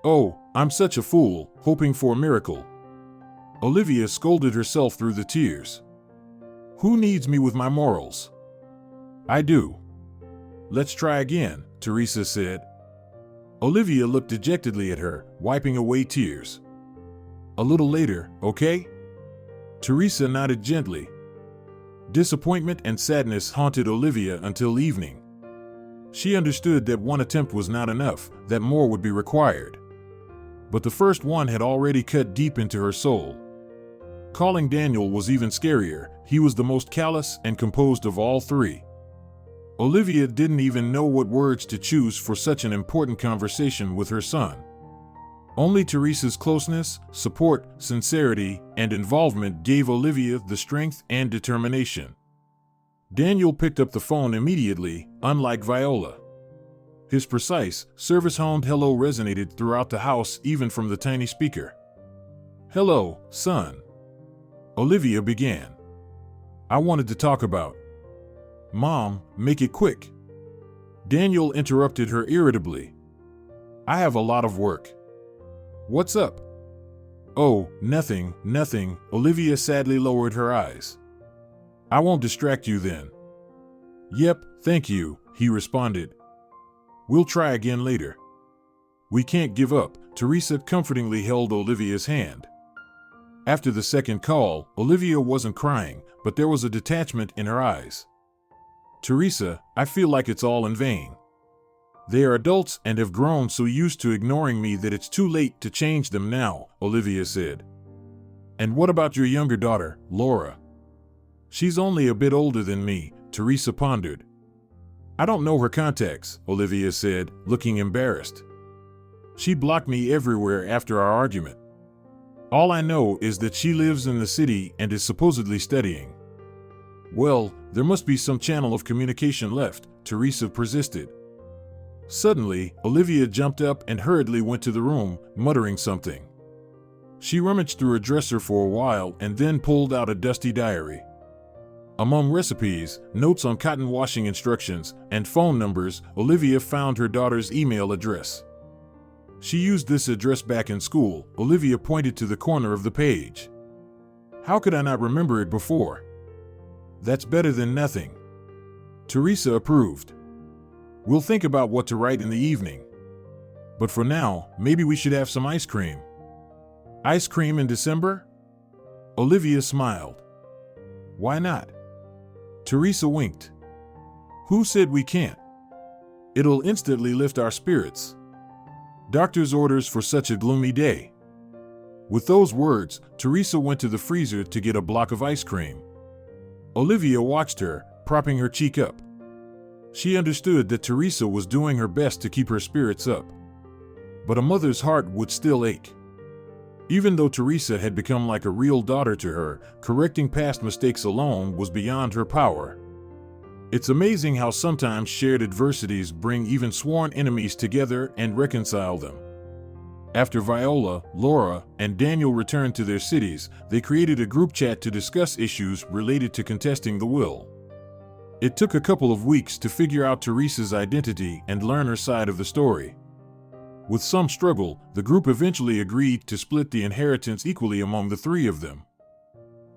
"Oh, I'm such a fool, hoping for a miracle." Olivia scolded herself through the tears. "Who needs me with my morals? I do." "Let's try again," Teresa said. Olivia looked dejectedly at her, wiping away tears. "A little later, okay?" Teresa nodded gently. Disappointment and sadness haunted Olivia until evening. She understood that one attempt was not enough, that more would be required. But the first one had already cut deep into her soul. Calling Daniel was even scarier. He was the most callous and composed of all three. Olivia didn't even know what words to choose for such an important conversation with her son. Only Teresa's closeness, support, sincerity, and involvement gave Olivia the strength and determination. Daniel picked up the phone immediately, unlike Viola. His precise, service-honed hello resonated throughout the house even from the tiny speaker. "Hello, son." Olivia began. I wanted to talk about. Mom, make it quick. Daniel interrupted her irritably. I have a lot of work. What's up? Oh, nothing, nothing. Olivia sadly lowered her eyes. I won't distract you then. Yep, thank you, he responded. We'll try again later. We can't give up. Teresa comfortingly held Olivia's hand. After the second call, Olivia wasn't crying, but there was a detachment in her eyes. Teresa, I feel like it's all in vain. They are adults and have grown so used to ignoring me that it's too late to change them now, Olivia said. And what about your younger daughter, Laura? She's only a bit older than me, Teresa pondered. I don't know her contacts, Olivia said, looking embarrassed. She blocked me everywhere after our argument. All I know is that she lives in the city and is supposedly studying. Well, there must be some channel of communication left, Teresa persisted. Suddenly, Olivia jumped up and hurriedly went to the room, muttering something. She rummaged through a dresser for a while and then pulled out a dusty diary. Among recipes, notes on cotton washing instructions, and phone numbers, Olivia found her daughter's email address. She used this address back in school. Olivia pointed to the corner of the page. How could I not remember it before? That's better than nothing. Teresa approved. We'll think about what to write in the evening. But for now, maybe we should have some ice cream. Ice cream in December? Olivia smiled. Why not? Teresa winked. Who said we can't? It'll instantly lift our spirits. Doctor's orders for such a gloomy day. With those words, Teresa went to the freezer to get a block of ice cream. Olivia watched her, propping her cheek up. She understood that Teresa was doing her best to keep her spirits up. But a mother's heart would still ache. Even though Teresa had become like a real daughter to her, correcting past mistakes alone was beyond her power. It's amazing how sometimes shared adversities bring even sworn enemies together and reconcile them. After Viola, Laura, and Daniel returned to their cities, they created a group chat to discuss issues related to contesting the will. It took a couple of weeks to figure out Teresa's identity and learn her side of the story. With some struggle, the group eventually agreed to split the inheritance equally among the three of them.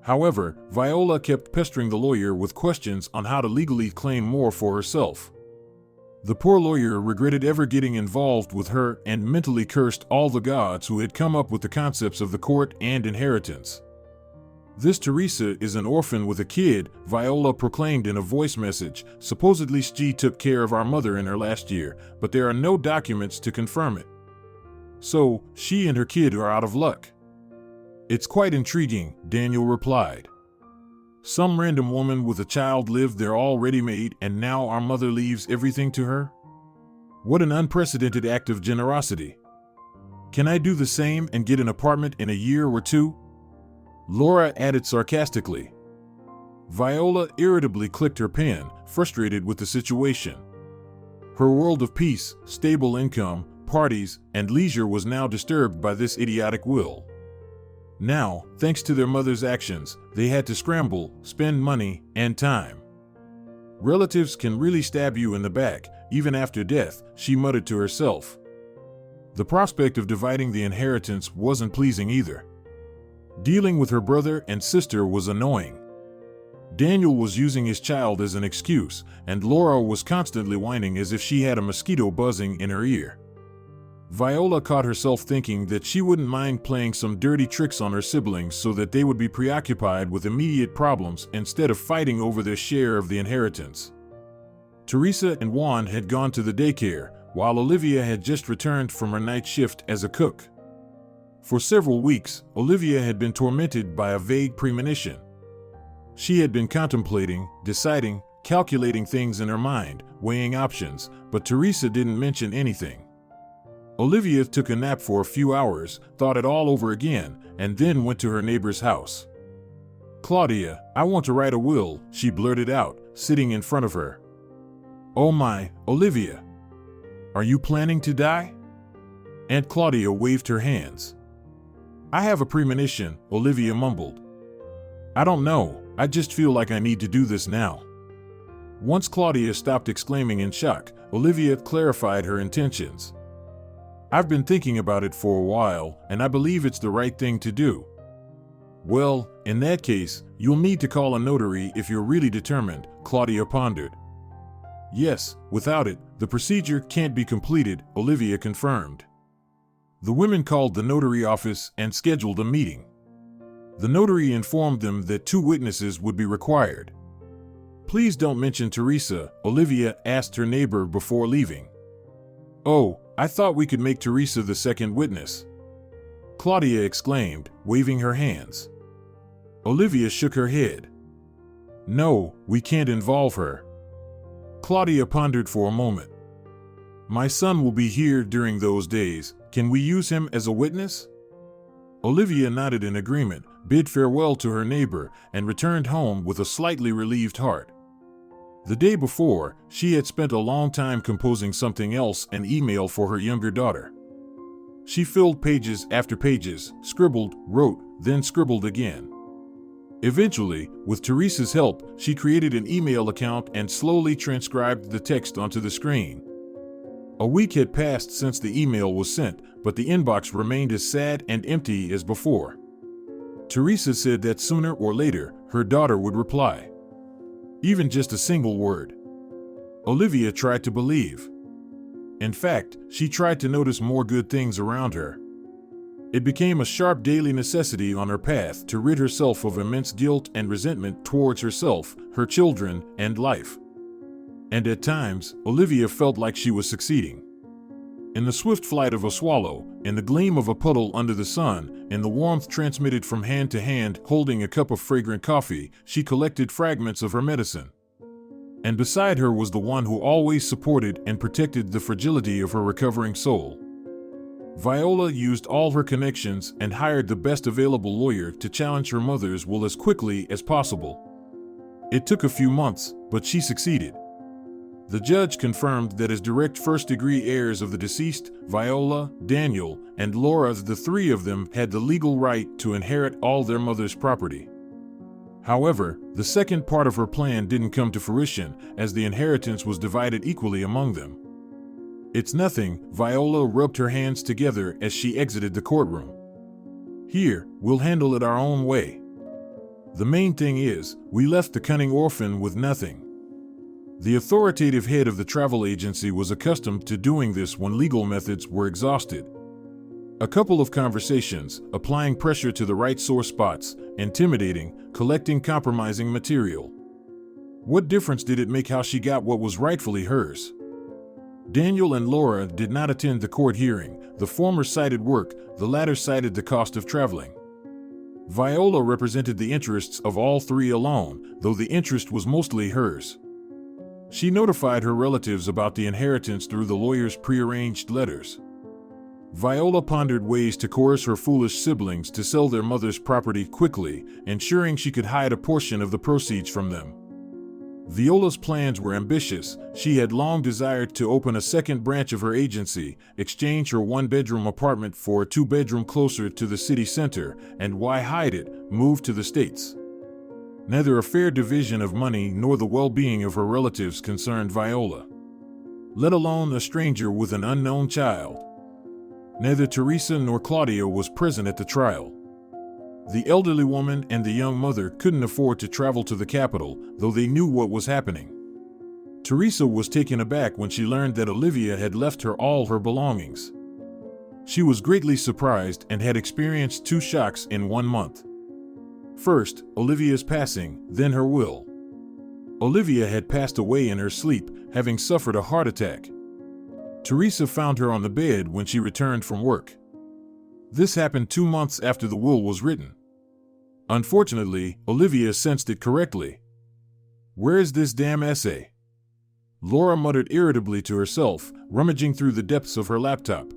However, Viola kept pestering the lawyer with questions on how to legally claim more for herself. The poor lawyer regretted ever getting involved with her and mentally cursed all the gods who had come up with the concepts of the court and inheritance. This Teresa is an orphan with a kid, Viola proclaimed in a voice message. Supposedly she took care of our mother in her last year, but there are no documents to confirm it. So, she and her kid are out of luck. It's quite intriguing, Daniel replied. Some random woman with a child lived there all ready-made and now our mother leaves everything to her? What an unprecedented act of generosity. Can I do the same and get an apartment in a year or two? Laura added sarcastically. Viola irritably clicked her pen, frustrated with the situation. Her world of peace, stable income, parties, and leisure was now disturbed by this idiotic will. Now, thanks to their mother's actions, they had to scramble, spend money, and time. Relatives can really stab you in the back, even after death, she muttered to herself. The prospect of dividing the inheritance wasn't pleasing either. Dealing with her brother and sister was annoying. Daniel was using his child as an excuse, and Laura was constantly whining as if she had a mosquito buzzing in her ear. Viola caught herself thinking that she wouldn't mind playing some dirty tricks on her siblings so that they would be preoccupied with immediate problems instead of fighting over their share of the inheritance. Teresa and Juan had gone to the daycare, while Olivia had just returned from her night shift as a cook. For several weeks, Olivia had been tormented by a vague premonition. She had been contemplating, deciding, calculating things in her mind, weighing options, but Teresa didn't mention anything. Olivia took a nap for a few hours, thought it all over again, and then went to her neighbor's house. Claudia, I want to write a will, she blurted out, sitting in front of her. Oh my, Olivia. Are you planning to die? Aunt Claudia waved her hands. I have a premonition, Olivia mumbled. I don't know, I just feel like I need to do this now. Once Claudia stopped exclaiming in shock, Olivia clarified her intentions. I've been thinking about it for a while, and I believe it's the right thing to do. Well, in that case, you'll need to call a notary if you're really determined, Claudia pondered. Yes, without it, the procedure can't be completed, Olivia confirmed. The women called the notary office and scheduled a meeting. The notary informed them that 2 witnesses would be required. Please don't mention Teresa, Olivia asked her neighbor before leaving. Oh, I thought we could make Teresa the second witness, Claudia exclaimed, waving her hands. Olivia shook her head. No, we can't involve her. Claudia pondered for a moment. My son will be here during those days. Can we use him as a witness? Olivia nodded in agreement, bid farewell to her neighbor, and returned home with a slightly relieved heart. The day before, she had spent a long time composing something else, an email for her younger daughter. She filled pages after pages, scribbled, wrote, then scribbled again. Eventually, with Teresa's help, she created an email account and slowly transcribed the text onto the screen. A week had passed since the email was sent, but the inbox remained as sad and empty as before. Teresa said that sooner or later, her daughter would reply. Even just a single word. Olivia tried to believe. In fact, she tried to notice more good things around her. It became a sharp daily necessity on her path to rid herself of immense guilt and resentment towards herself, her children, and life. And at times, Olivia felt like she was succeeding. In the swift flight of a swallow, in the gleam of a puddle under the sun, in the warmth transmitted from hand to hand holding a cup of fragrant coffee, she collected fragments of her medicine. And beside her was the one who always supported and protected the fragility of her recovering soul. Viola used all her connections and hired the best available lawyer to challenge her mother's will as quickly as possible. It took a few months, but she succeeded. The judge confirmed that as direct first-degree heirs of the deceased, Viola, Daniel, and Laura, the 3 of them had the legal right to inherit all their mother's property. However, the second part of her plan didn't come to fruition, as the inheritance was divided equally among them. It's nothing, Viola rubbed her hands together as she exited the courtroom. Here, we'll handle it our own way. The main thing is, we left the cunning orphan with nothing. The authoritative head of the travel agency was accustomed to doing this when legal methods were exhausted. A couple of conversations, applying pressure to the right sore spots, intimidating, collecting compromising material. What difference did it make how she got what was rightfully hers? Daniel and Laura did not attend the court hearing. The former cited work, the latter cited the cost of traveling. Viola represented the interests of all 3 alone, though the interest was mostly hers. She notified her relatives about the inheritance through the lawyer's prearranged letters. Viola pondered ways to coerce her foolish siblings to sell their mother's property quickly, ensuring she could hide a portion of the proceeds from them. Viola's plans were ambitious. She had long desired to open a second branch of her agency, exchange her 1-bedroom apartment for a 2-bedroom closer to the city center, and why hide it, move to the States. Neither a fair division of money nor the well-being of her relatives concerned Viola, let alone a stranger with an unknown child. Neither Teresa nor Claudia was present at the trial. The elderly woman and the young mother couldn't afford to travel to the capital, though they knew what was happening. Teresa was taken aback when she learned that Olivia had left her all her belongings. She was greatly surprised and had experienced 2 shocks in 1 month. First, Olivia's passing, then her will. Olivia had passed away in her sleep, having suffered a heart attack. Teresa found her on the bed when she returned from work. This happened 2 months after the will was written. Unfortunately, Olivia sensed it correctly. Where is this damn essay? Laura muttered irritably to herself, rummaging through the depths of her laptop.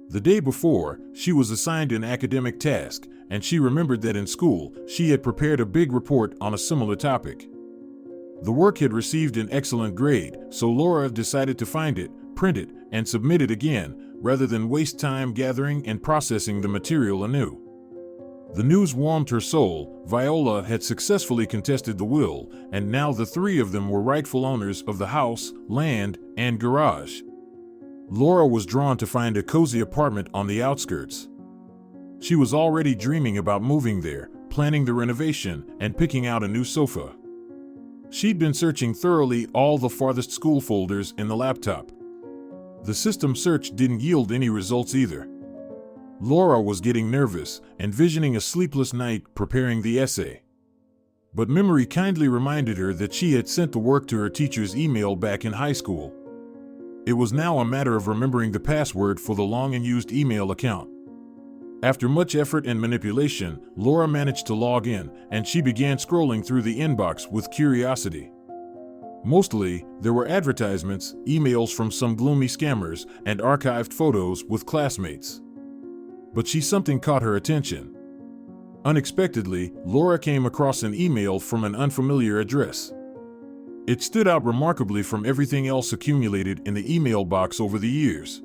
The day before, she was assigned an academic task, and she remembered that in school, she had prepared a big report on a similar topic. The work had received an excellent grade, so Laura decided to find it, print it, and submit it again, rather than waste time gathering and processing the material anew. The news warmed her soul. Viola had successfully contested the will, and now the three of them were rightful owners of the house, land, and garage. Laura was drawn to find a cozy apartment on the outskirts. She was already dreaming about moving there, planning the renovation, and picking out a new sofa. She'd been searching thoroughly all the farthest school folders in the laptop. The system search didn't yield any results either. Laura was getting nervous, envisioning a sleepless night preparing the essay. But memory kindly reminded her that she had sent the work to her teacher's email back in high school. It was now a matter of remembering the password for the long-unused email account. After much effort and manipulation, Laura managed to log in, and she began scrolling through the inbox with curiosity. Mostly, there were advertisements, emails from some gloomy scammers, and archived photos with classmates. But something caught her attention. Unexpectedly, Laura came across an email from an unfamiliar address. It stood out remarkably from everything else accumulated in the email box over the years.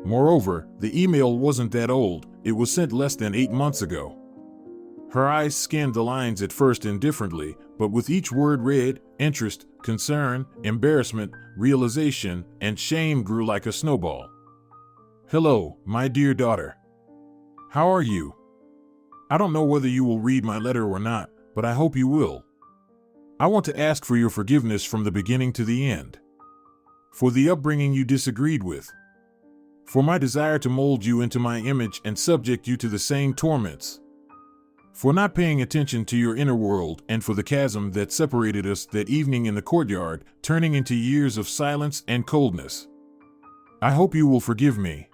Moreover, the email wasn't that old, it was sent less than 8 months ago. Her eyes scanned the lines at first indifferently, but with each word read, interest, concern, embarrassment, realization, and shame grew like a snowball. Hello, my dear daughter. How are you? I don't know whether you will read my letter or not, but I hope you will. I want to ask for your forgiveness from the beginning to the end. For the upbringing you disagreed with. For my desire to mold you into my image and subject you to the same torments. For not paying attention to your inner world and for the chasm that separated us that evening in the courtyard, turning into years of silence and coldness. I hope you will forgive me.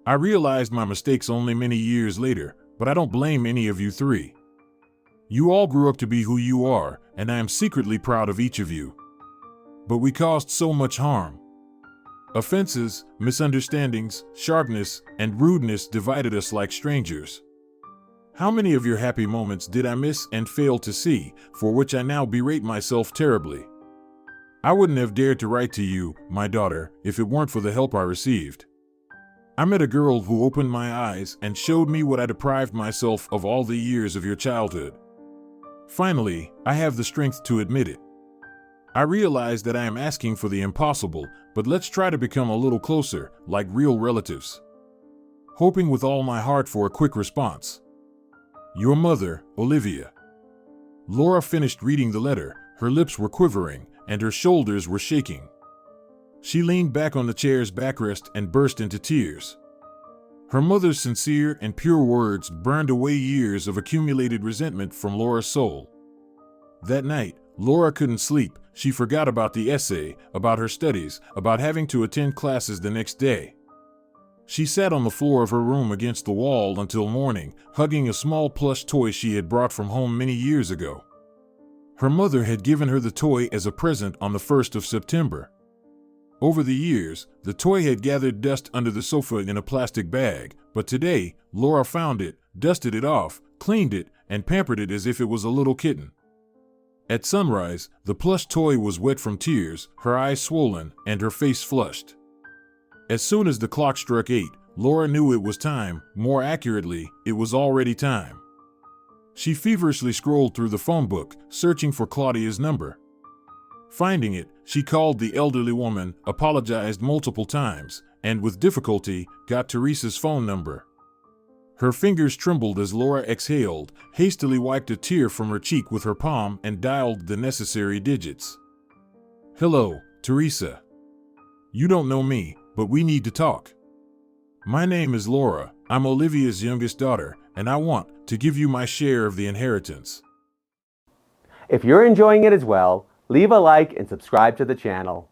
I realized my mistakes only many years later, but I don't blame any of you three. You all grew up to be who you are, and I am secretly proud of each of you. But we caused so much harm. Offenses, misunderstandings, sharpness, and rudeness divided us like strangers. How many of your happy moments did I miss and fail to see, for which I now berate myself terribly? I wouldn't have dared to write to you, my daughter, if it weren't for the help I received. I met a girl who opened my eyes and showed me what I deprived myself of all the years of your childhood. Finally, I have the strength to admit it. I realize that I am asking for the impossible, but let's try to become a little closer, like real relatives. Hoping with all my heart for a quick response. Your mother, Olivia. Laura finished reading the letter, her lips were quivering, and her shoulders were shaking. She leaned back on the chair's backrest and burst into tears. Her mother's sincere and pure words burned away years of accumulated resentment from Laura's soul. That night, Laura couldn't sleep. She forgot about the essay, about her studies, about having to attend classes the next day. She sat on the floor of her room against the wall until morning, hugging a small plush toy she had brought from home many years ago. Her mother had given her the toy as a present on the 1st of September. Over the years, the toy had gathered dust under the sofa in a plastic bag, but today, Laura found it, dusted it off, cleaned it, and pampered it as if it was a little kitten. At sunrise, the plush toy was wet from tears, her eyes swollen, and her face flushed. As soon as the clock struck 8, Laura knew it was time, more accurately, it was already time. She feverishly scrolled through the phone book, searching for Claudia's number. Finding it, she called the elderly woman, apologized multiple times, and with difficulty, got Teresa's phone number. Her fingers trembled as Laura exhaled, hastily wiped a tear from her cheek with her palm and dialed the necessary digits. Hello, Teresa. You don't know me, but we need to talk. My name is Laura, I'm Olivia's youngest daughter, and I want to give you my share of the inheritance. If you're enjoying it as well, leave a like and subscribe to the channel.